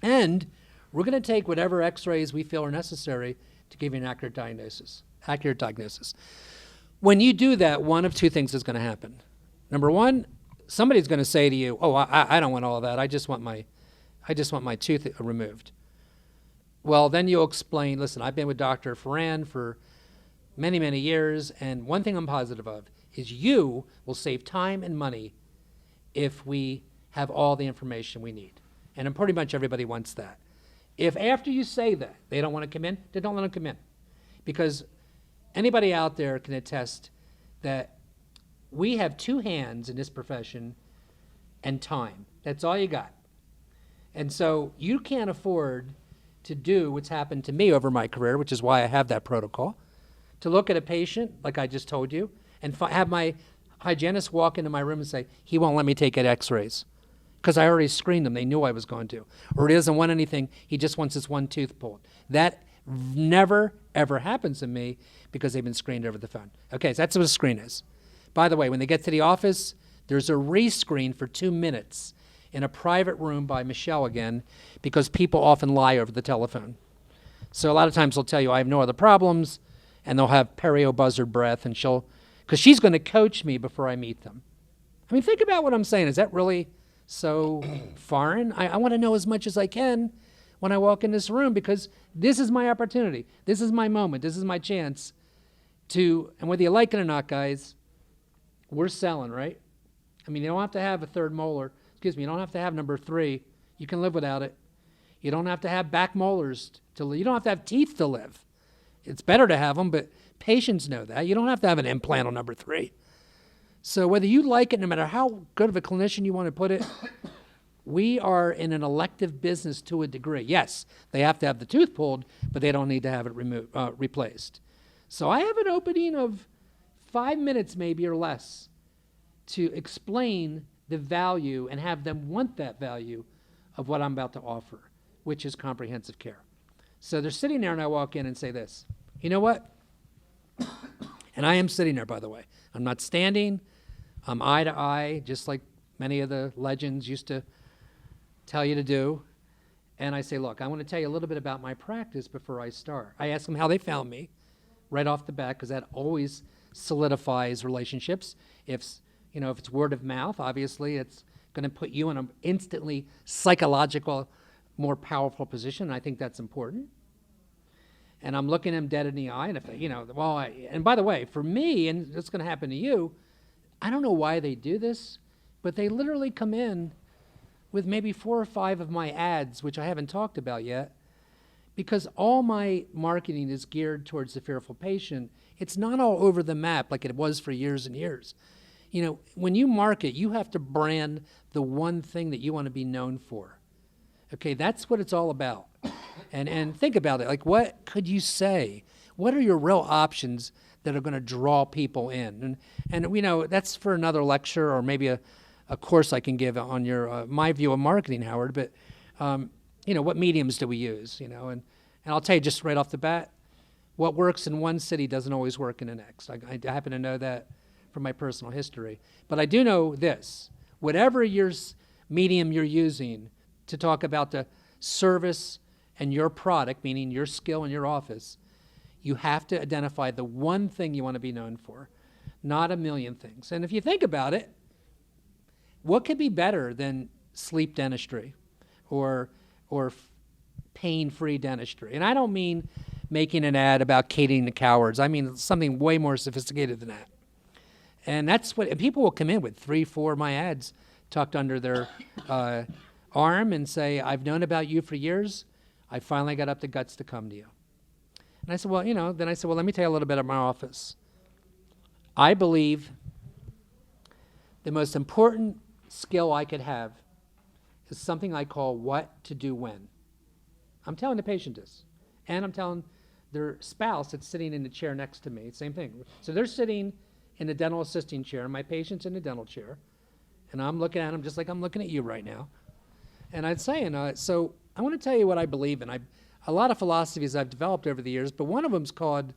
And we're going to take whatever x-rays we feel are necessary to give you an accurate diagnosis. When you do that, one of 2 things is going to happen. Number one, somebody's going to say to you, oh, I don't want all of that. I just want my tooth removed. Well, then you'll explain, listen, I've been with Dr. Farran for many, many years, and one thing I'm positive of is you will save time and money if we have all the information we need. And pretty much everybody wants that. If after you say that they don't want to come in, then don't let them come in. Because anybody out there can attest that we have 2 hands in this profession and time. That's all you got. And so you can't afford to do what's happened to me over my career, which is why I have that protocol, to look at a patient, like I just told you, and have my hygienist walk into my room and say, he won't let me take x-rays because I already screened them. They knew I was going to. Or he doesn't want anything. He just wants his 1 tooth pulled. That never, ever happens to me because they've been screened over the phone. Okay, so that's what a screen is. By the way, when they get to the office, there's a rescreen for 2 minutes in a private room by Michelle again, because people often lie over the telephone. So a lot of times they'll tell you, I have no other problems, and they'll have perio buzzard breath, and because she's going to coach me before I meet them. I mean, think about what I'm saying. Is that really so foreign? I want to know as much as I can when I walk in this room, because this is my opportunity. This is my moment. This is my chance to, and whether you like it or not, guys, we're selling, right? I mean, you don't have to have a 3rd molar. You don't have to have number 3. You can live without it. You don't have to have back molars to live. You don't have to have teeth to live. It's better to have them, but patients know that. You don't have to have an implant on number 3. So whether you like it, no matter how good of a clinician you want to put it, we are in an elective business to a degree. Yes, they have to have the tooth pulled, but they don't need to have it replaced. So I have an opening of 5 minutes maybe or less to explain the value and have them want that value of what I'm about to offer, which is comprehensive care. So they're sitting there and I walk in and say this, you know what? And I am sitting there, by the way. I'm not standing. I'm eye to eye, just like many of the legends used to tell you to do. And I say, look, I want to tell you a little bit about my practice before I start. I ask them how they found me right off the bat, because that always solidifies relationships. If it's word of mouth, obviously it's going to put you in an instantly psychological, more powerful position. And I think that's important. And I'm looking them dead in the eye, and if and by the way, for me, and it's going to happen to you, I don't know why they do this, but they literally come in with maybe 4 or 5 of my ads, which I haven't talked about yet, because all my marketing is geared towards the fearful patient. It's not all over the map like it was for years and years. When you market, you have to brand the one thing that you want to be known for. Okay, that's what it's all about. And think about it, like what could you say? What are your real options that are going to draw people in? And that's for another lecture or maybe a course I can give on your my view of marketing, Howard. But what mediums do we use? And I'll tell you just right off the bat, what works in one city doesn't always work in the next. I happen to know that from my personal history. But I do know this: whatever your medium you're using to talk about the service and your product, meaning your skill in your office, you have to identify the one thing you want to be known for, not a million things. And if you think about it, what could be better than sleep dentistry or pain-free dentistry? And I don't mean making an ad about catering to cowards. I mean something way more sophisticated than that. And that's what, and people will come in with 3, 4 of my ads tucked under their arm and say, I've known about you for years. I finally got up the guts to come to you. And I said, well, let me tell you a little bit about my office. I believe the most important skill I could have is something I call what to do when. I'm telling the patient this. And I'm telling their spouse that's sitting in the chair next to me, same thing. So they're sitting in the dental assisting chair, my patient's in the dental chair, and I'm looking at them just like I'm looking at you right now. And I'd say, so I want to tell you what I believe in. A lot of philosophies I've developed over the years, but one of them's called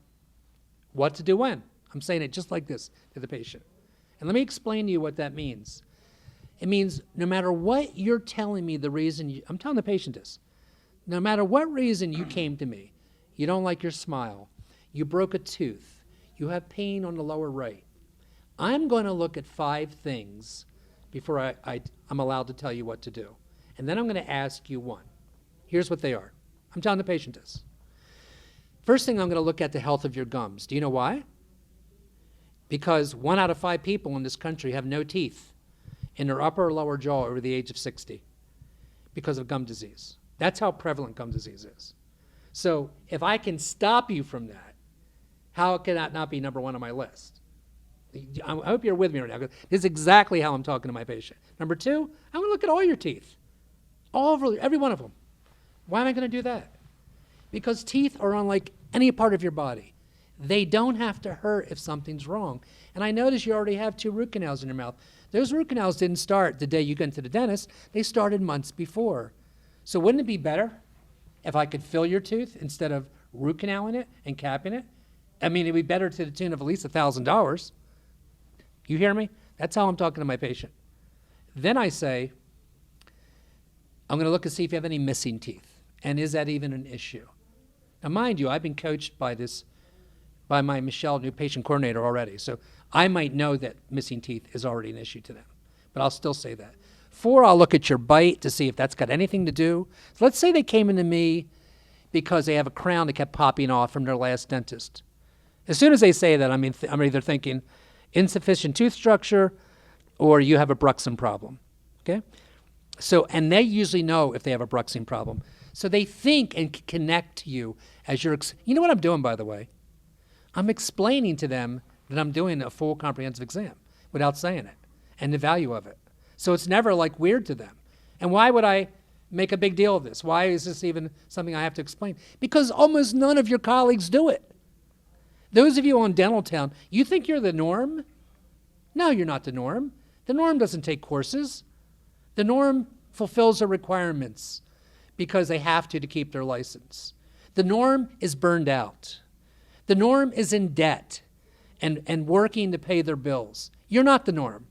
what to do when. I'm saying it just like this to the patient. And let me explain to you what that means. It means no matter what you're telling me the reason, I'm telling the patient this, no matter what reason you came to me, you don't like your smile, you broke a tooth, you have pain on the lower right, I'm going to look at 5 things before I'm allowed to tell you what to do. And then I'm going to ask you one. Here's what they are. I'm telling the patient this. First thing, I'm going to look at the health of your gums. Do you know why? Because 1 out of 5 people in this country have no teeth in their upper or lower jaw over the age of 60 because of gum disease. That's how prevalent gum disease is. So if I can stop you from that, how can that not be number 1 on my list? I hope you're with me right now. This is exactly how I'm talking to my patient. Number 2, I'm going to look at all your teeth. Every one of them. Why am I going to do that? Because teeth are unlike any part of your body. They don't have to hurt if something's wrong. And I notice you already have 2 root canals in your mouth. Those root canals didn't start the day you went to the dentist. They started months before. So wouldn't it be better if I could fill your tooth instead of root canaling it and capping it? I mean, it'd be better to the tune of at least $1,000. You hear me? That's how I'm talking to my patient. Then I say, I'm going to look and see if you have any missing teeth. And is that even an issue? Now, mind you, I've been coached by my Michelle, new patient coordinator already. So I might know that missing teeth is already an issue to them. But I'll still say that. 4, I'll look at your bite to see if that's got anything to do. So let's say they came into me because they have a crown that kept popping off from their last dentist. As soon as they say that, I'm either thinking insufficient tooth structure or you have a bruxing problem. Okay? So, and they usually know if they have a bruxing problem. So they think and connect to you as you know what I'm doing, by the way? I'm explaining to them that I'm doing a full comprehensive exam without saying it and the value of it. So it's never like weird to them. And why would I make a big deal of this? Why is this even something I have to explain? Because almost none of your colleagues do it. Those of you on Dental Town, you think you're the norm? No, you're not the norm. The norm doesn't take courses. The norm fulfills the requirements because they have to keep their license. The norm is burned out. The norm is in debt and working to pay their bills. You're not the norm.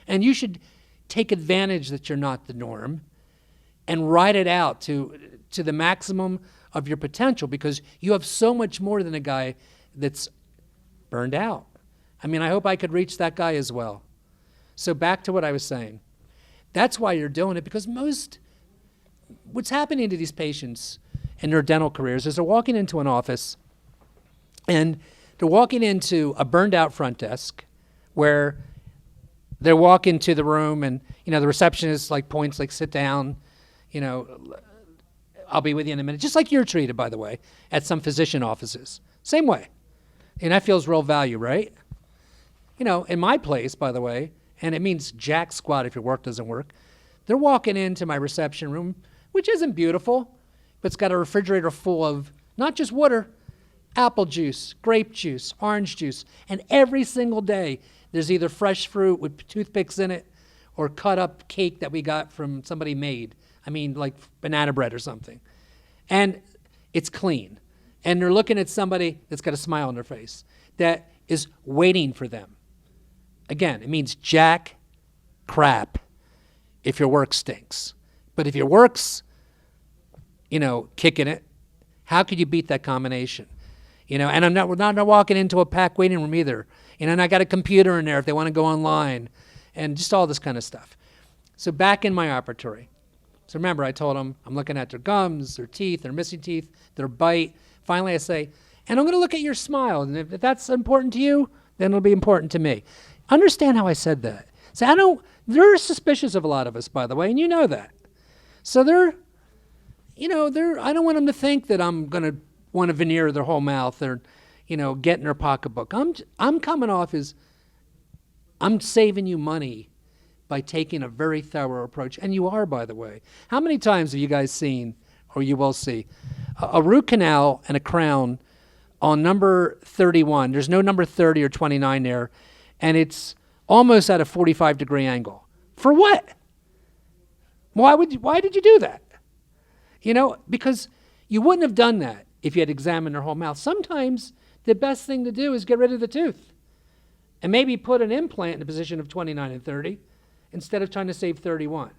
And you should take advantage that you're not the norm and ride it out to the maximum of your potential, because you have so much more than a guy that's burned out. I mean, I hope I could reach that guy as well. So back to what I was saying. That's why you're doing it, because what's happening to these patients in their dental careers is they're walking into an office and they're walking into a burned out front desk where they walk into the room and, the receptionist points sit down, I'll be with you in a minute. Just like you're treated, by the way, at some physician offices. Same way. And that feels real value, right? In my place, by the way, and it means jack squat if your work doesn't work, they're walking into my reception room, which isn't beautiful, but it's got a refrigerator full of not just water, apple juice, grape juice, orange juice, and every single day there's either fresh fruit with toothpicks in it or cut up cake that we got from somebody made. I mean, like banana bread or something. And it's clean. And they're looking at somebody that's got a smile on their face that is waiting for them. Again, it means jack crap if your work stinks. But if your work's, kicking it, how could you beat that combination? And we're not walking into a packed waiting room either. And I got a computer in there if they want to go online and just all this kind of stuff. So back in my operatory. So remember, I told them I'm looking at their gums, their teeth, their missing teeth, their bite. Finally, I say, and I'm going to look at your smile. And if that's important to you, then it'll be important to me. Understand how I said that. So they're suspicious of a lot of us, by the way, and you know that. So I don't want them to think that I'm going to want to veneer their whole mouth or, get in their pocketbook. I'm coming off as I'm saving you money by taking a very thorough approach. And you are, by the way. How many times have you guys seen, or you will see, a root canal and a crown on number 31? There's no number 30 or 29 there, and it's almost at a 45-degree angle. For what? Why did you do that? Because you wouldn't have done that if you had examined their whole mouth. Sometimes the best thing to do is get rid of the tooth and maybe put an implant in the position of 29 and 30 instead of trying to save 31.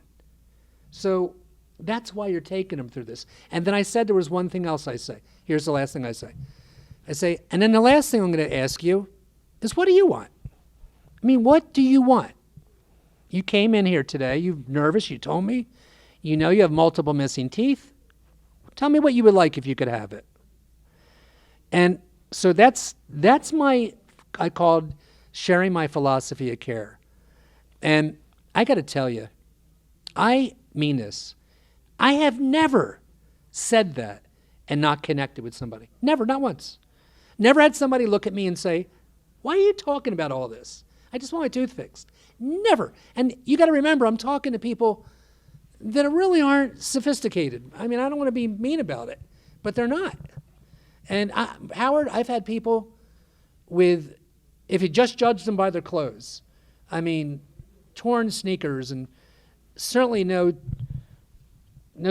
So that's why you're taking them through this. And then I said there was one thing else I say. Here's the last thing I say. I say, and then the last thing I'm going to ask you is, what do you want? I mean, what do you want? You came in here today, you're nervous, you told me. You know you have multiple missing teeth. Tell me what you would like if you could have it. And so that's I called sharing my philosophy of care. And I got to tell you, I mean this. I have never said that and not connected with somebody. Never, not once. Never had somebody look at me and say, why are you talking about all this? I just want my tooth fixed. Never. And you got to remember, I'm talking to people that really aren't sophisticated. I mean, I don't want to be mean about it, but they're not. And Howard, I've had people with, if you just judge them by their clothes, I mean, torn sneakers and certainly no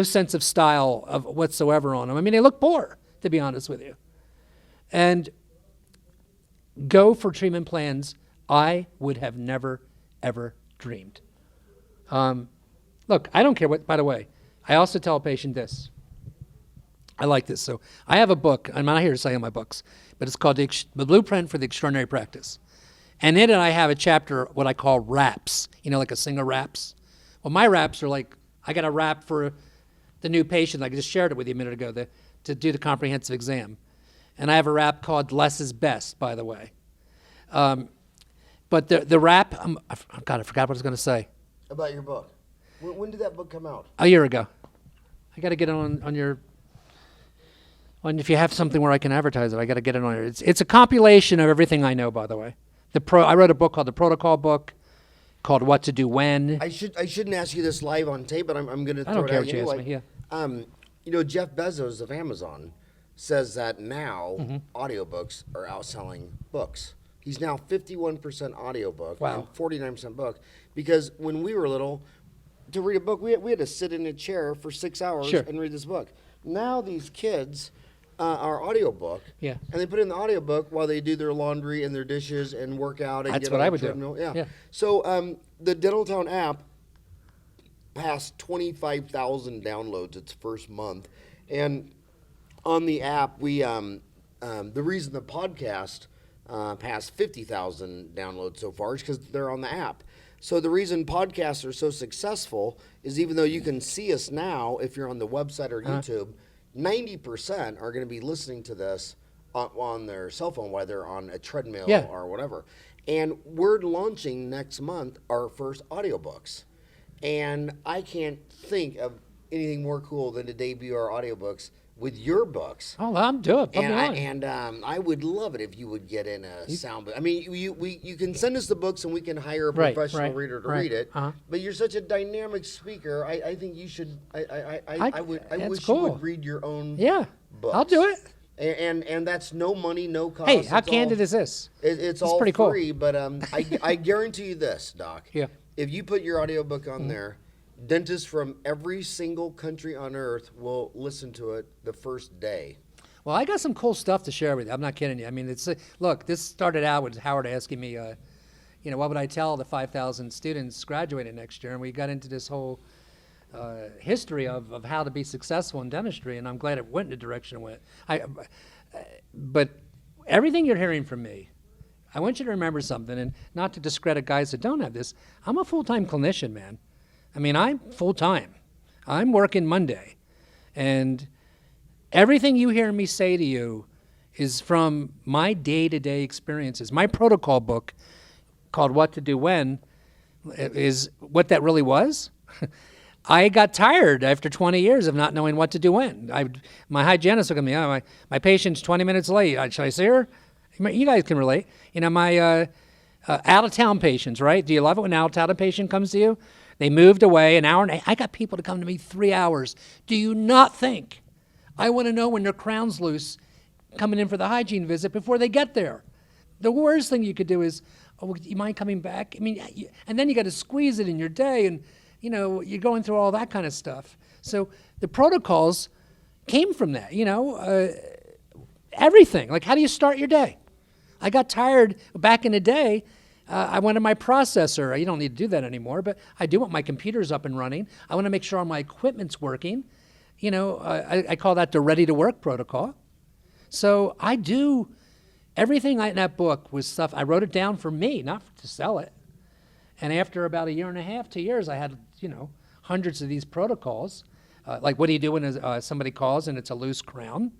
sense of style of whatsoever on them. I mean, they look poor, to be honest with you. And go for treatment plans I would have never, ever dreamed. Look, I don't care what, by the way, I also tell a patient this. I like this. So I have a book. I'm not here to sell my books, but it's called The Blueprint for the Extraordinary Practice. And in it, I have a chapter, what I call raps, like a singer raps. Well, my raps are like, I got a rap for the new patient. I just shared it with you a minute ago to do the comprehensive exam. And I have a rap called Less is Best, by the way. But the rap, I forgot what I was going to say. About your book. When did that book come out? A year ago. I got to get it on your... if you have something where I can advertise it, I got to get it on it. It's a compilation of everything I know, by the way. I wrote a book called The Protocol Book, called What to Do When. I shouldn't ask you this live on tape, but I'm going to throw it out. I don't care what you ask me, yeah. Jeff Bezos of Amazon says that now audiobooks are outselling books. He's now 51% audiobook and 49% book, because when we were little, to read a book, we had to sit in a chair for 6 hours and read this book. Now these kids are audiobook, and they put in the audiobook while they do their laundry and their dishes and work out. And That's get what on I the would treadmill. do. Yeah. So the Dentaltown app passed 25,000 downloads its first month, and on the app, we the reason the podcast passed 50,000 downloads so far is because they're on the app. So the reason podcasts are so successful is, even though you can see us now, if you're on the website or YouTube, 90% are going to be listening to this on their cell phone, whether on a treadmill or whatever. And we're launching next month our first audiobooks. And I can't think of anything more cool than to debut our audiobooks with your books. Oh, I'm doing it. I would love it if you would get in a sound book. I mean, you can send us the books and we can hire a professional reader to read it. But you're such a dynamic speaker. I think you should. I wish you would read your own. Books. I'll do it. And that's no money, no cost. Hey, how candid is this? It's all pretty free. Cool. But I guarantee you this, Doc. Yeah. If you put your audiobook on there, dentists from every single country on earth will listen to it the first day. Well, I got some cool stuff to share with you. I'm not kidding you. I mean, look, this started out with Howard asking me, what would I tell the 5,000 students graduating next year? And we got into this whole history of how to be successful in dentistry, and I'm glad it went in the direction it went. But everything you're hearing from me, I want you to remember something, and not to discredit guys that don't have this. I'm a full-time clinician, man. I mean, I'm full-time. I'm working Monday. And everything you hear me say to you is from my day-to-day experiences. My protocol book, called What to Do When, is what that really was. I got tired after 20 years of not knowing what to do when. My hygienist looked at me, my patient's 20 minutes late. Should I see her? You guys can relate. My out-of-town patients, right? Do you love it when an out-of-town patient comes to you? They moved away an hour, and I got people to come to me 3 hours. Do you not think I want to know when their crown's loose coming in for the hygiene visit before they get there? The worst thing you could do is, oh, you mind coming back? I mean, and then you got to squeeze it in your day, and you're going through all that kind of stuff. So the protocols came from that, everything. Like, how do you start your day? I got tired back in the day. I wanted my processor. You don't need to do that anymore, but I do want my computer's up and running. I want to make sure all my equipment's working. I call that the ready to work protocol. So I do everything in that book was stuff. I wrote it down for me, not to sell it. And after about 1.5 years, 2 years, I had, hundreds of these protocols. Like, what do you do when somebody calls and it's a loose crown?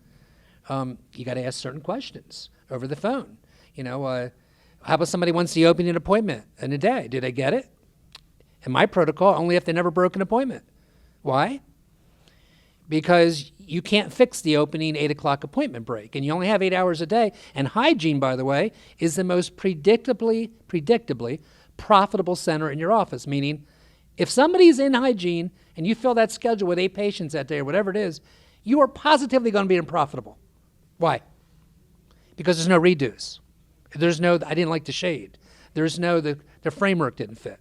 You got to ask certain questions over the phone. How about somebody wants the opening appointment in a day? Do they get it? In my protocol, only if they never broke an appointment. Why? Because you can't fix the opening 8 o'clock appointment break, and you only have 8 hours a day. And hygiene, by the way, is the most predictably profitable center in your office, meaning if somebody's in hygiene and you fill that schedule with 8 patients that day or whatever it is, you are positively going to be unprofitable. Why? Because there's no redos. There's no, I didn't like the shade. There's no, the framework didn't fit.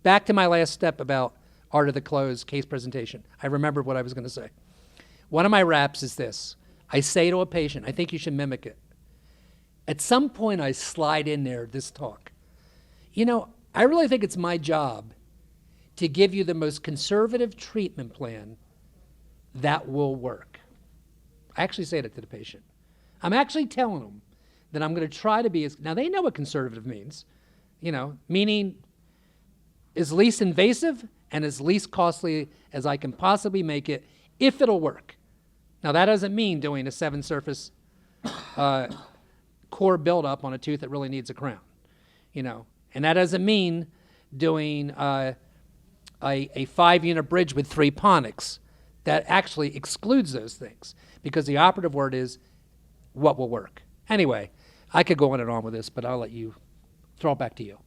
Back to my last step about art of the close case presentation. I remembered what I was going to say. One of my raps is this. I say to a patient, I think you should mimic it. At some point, I slide in there this talk. I really think it's my job to give you the most conservative treatment plan that will work. I actually say that to the patient. I'm actually telling them that I'm going to try to be now they know what conservative means, meaning as least invasive and as least costly as I can possibly make it, if it'll work. Now that doesn't mean doing a 7-surface core buildup on a tooth that really needs a crown, and that doesn't mean doing a 5-unit bridge with 3 ponics. That actually excludes those things, because the operative word is what will work. Anyway, I could go on and on with this, but I'll let you throw it back to you.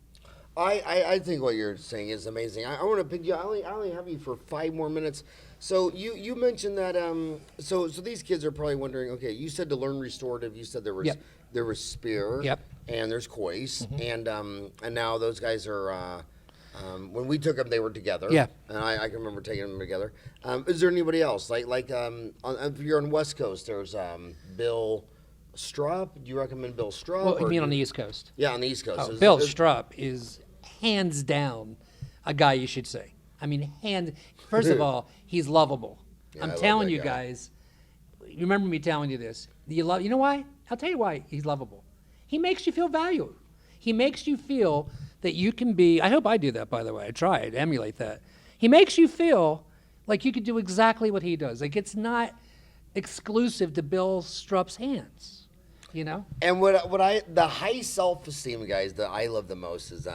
I think what you're saying is amazing. I want to pick you. I only have you for 5 more minutes. So you mentioned that so these kids are probably wondering. Okay, you said to learn restorative. You said there was spear. Yep. And there's Coise, and now those guys are. When we took them, they were together. Yeah. And I can remember taking them together. Is there anybody else if you're on West Coast? There's Bill Strupp. Do you recommend Bill Strupp? Well, you mean on the East Coast? Yeah, on the East Coast. Oh, Bill Strupp is hands down a guy you should see. I mean, first of all, he's lovable. Yeah, I I'm love telling that you guy. guys, you remember me telling you this. You know why? I'll tell you why he's lovable. He makes you feel valued. He makes you feel that you can be, I hope I do that, by the way. I try to emulate that. He makes you feel like you could do exactly what he does. Like it's not exclusive to Bill Strupp's hands, you know? And the high self-esteem guys that I love the most is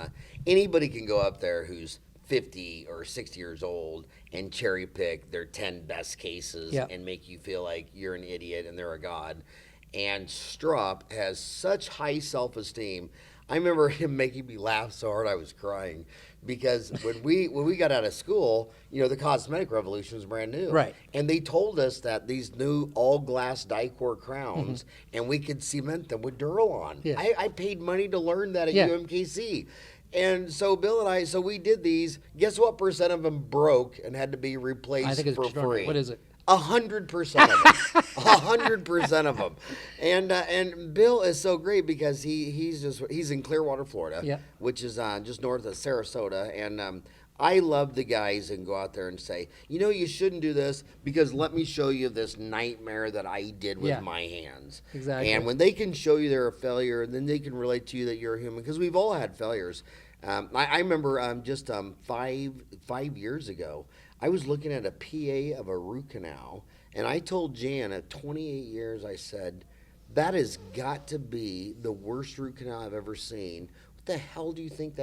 anybody can go up there who's 50 or 60 years old and cherry pick their 10 best cases and make you feel like you're an idiot and they're a god. And Strupp has such high self-esteem. I remember him making me laugh so hard I was crying because when we got out of school, the cosmetic revolution was brand new. Right. And they told us that these new all-glass Dicor crowns, and we could cement them with Duralon. Yeah. I paid money to learn that at Yeah. UMKC. And so Bill and I, we did these. Guess what percent of them broke and had to be replaced I think it's for extraordinary. free? What is it? 100% of them. 100% of them. And Bill is so great because he's in Clearwater, Florida, which is just north of Sarasota. And I love the guys that can go out there and say, you shouldn't do this because let me show you this nightmare that I did with my hands. Exactly. And when they can show you they're a failure, then they can relate to you that you're a human because we've all had failures. I remember just 5 years ago, I was looking at a PA of a root canal, and I told Jan at 28 years, I said, that has got to be the worst root canal I've ever seen. What the hell do you think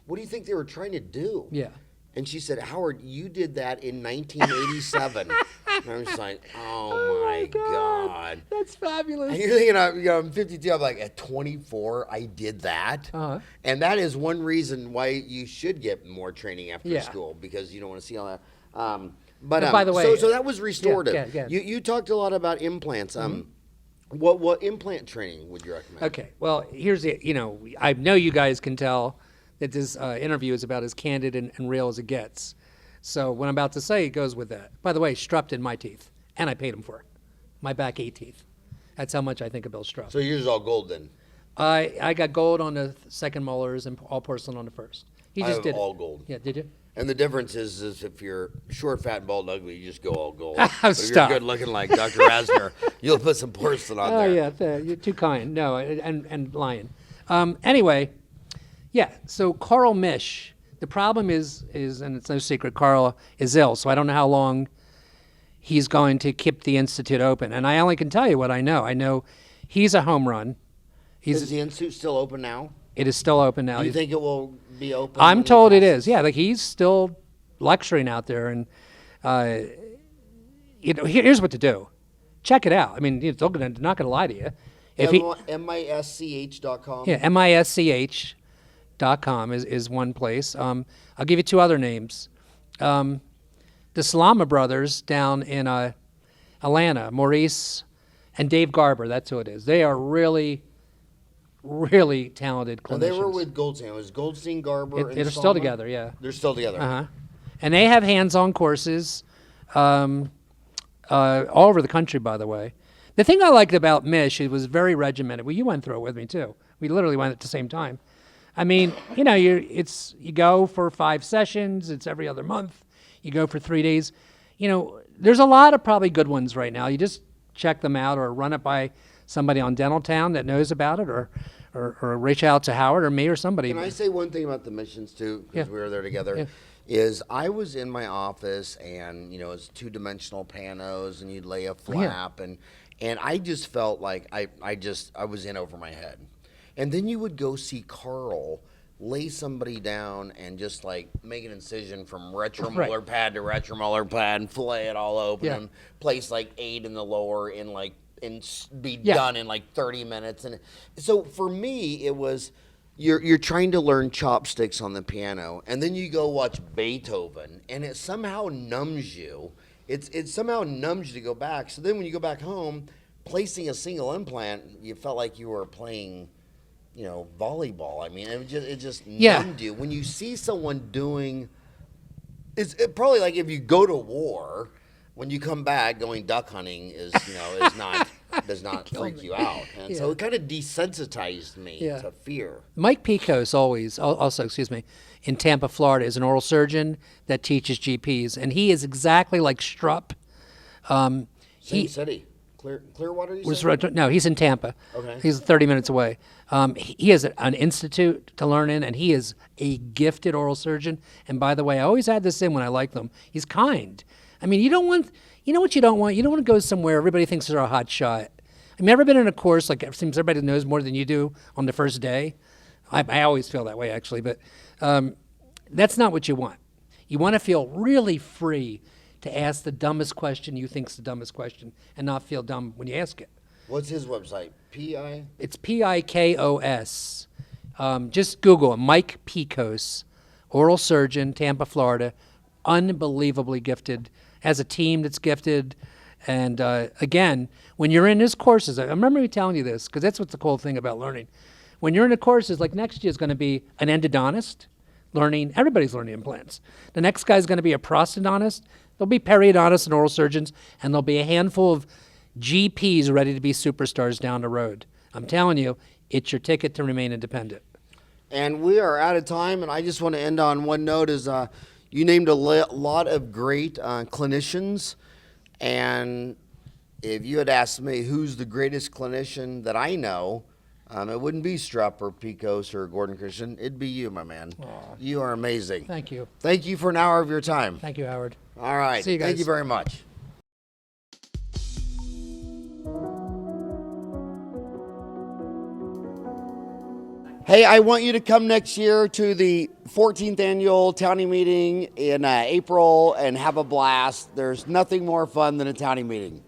what do you think they were trying to do? Yeah. And she said, Howard, you did that in 1987. And I was like, oh my God. That's fabulous. And you're thinking, I'm 52. I'm like, at 24, I did that. Uh-huh. And that is one reason why you should get more training after school because you don't want to see all that. But by the way, so that was restorative. Yeah. You talked a lot about implants. What implant training would you recommend? Okay. Well, here's the, I know you guys can tell that this interview is about as candid and real as it gets. So what I'm about to say goes with that. By the way, Strupp did my teeth, and I paid him for it. My back 8 teeth. That's how much I think of Bill Strupp. So yours is all gold then? I got gold on the second molars and all porcelain on the first. He just did all it. gold. Yeah, did you? And the difference is if you're short, fat, and bald, and ugly, you just go all gold. Stop. But if you're good looking like Dr. Rasner, you'll put some porcelain on there. Oh, yeah, you're too kind. No, and lying. Anyway, so Carl Misch, the problem is, and it's no secret, Carl is ill, so I don't know how long he's going to keep the Institute open. And I only can tell you what I know. I know he's a home run. Is the Institute still open now? It is still open now. Do you think it will be open? I'm told it is. Yeah, like he's still lecturing out there, and here's what to do. Check it out. I mean, not going to lie to you. MISCH.com. Yeah, MISCH.com is one place. I'll give you 2 other names. The Salama brothers down in Atlanta, Maurice and Dave Garber. That's who it is. They are really talented clinicians. Well, they were with Goldstein. It was Goldstein, Garber, and they're still together, yeah. They're still together. Uh-huh. And they have hands-on courses all over the country, by the way. The thing I liked about Misch, it was very regimented. Well, you went through it with me, too. We literally went at the same time. I mean, you go for 5 sessions. It's every other month. You go for 3 days. There's a lot of probably good ones right now. You just check them out or run it by somebody on Dental Town that knows about it or reach out to Howard or me or somebody. Can I say one thing about the missions, too, because we were there together? Yeah. Is I was in my office and, it's 2-dimensional panos and you'd lay a flap and I just felt like I was in over my head. And then you would go see Carl lay somebody down and just like make an incision from retromolar pad to retromolar pad and fillet it all open and place like 8 in the lower and be done in like 30 minutes. And so for me, it was you're trying to learn chopsticks on the piano, and then you go watch Beethoven, and it somehow numbs you. It somehow numbs you to go back. So then when you go back home, placing a single implant, you felt like you were playing, volleyball. I mean, it just numbed you. When you see someone doing, it probably like if you go to war, when you come back, going duck hunting is not does not freak you out, and so it kind of desensitized me to fear. Mike Picos also in Tampa, Florida, is an oral surgeon that teaches GPs, and he is exactly like Strupp. Same city, Clearwater. No, he's in Tampa. Okay, he's 30 minutes away. He has an institute to learn in, and he is a gifted oral surgeon. And by the way, I always add this in when I like them. He's kind. I mean, you know what you don't want? You don't want to go somewhere everybody thinks they're a hot shot. Have you ever been in a course like it seems everybody knows more than you do on the first day? I always feel that way, actually, but that's not what you want. You want to feel really free to ask the dumbest question you think's the dumbest question and not feel dumb when you ask it. What's his website? It's P-I-K-O-S. Just Google it. Mike Picos, oral surgeon, Tampa, Florida. Unbelievably gifted. Has a team that's gifted. And again, when you're in his courses, I remember me telling you this, because that's what's the cool thing about learning. When you're in the courses, like next year is going to be an endodontist everybody's learning implants. The next guy's going to be a prosthodontist. There'll be periodontists and oral surgeons, and there'll be a handful of GPs ready to be superstars down the road. I'm telling you, it's your ticket to remain independent. And we are out of time, and I just want to end on one note is you named a lot of great clinicians, and if you had asked me who's the greatest clinician that I know, it wouldn't be Strupp or Picos or Gordon Christian. It'd be you, my man. Aww. You are amazing. Thank you. Thank you for an hour of your time. Thank you, Howard. All right. See you guys. Thank you very much. Hey, I want you to come next year to the 14th annual Townie meeting in April and have a blast. There's nothing more fun than a Townie meeting.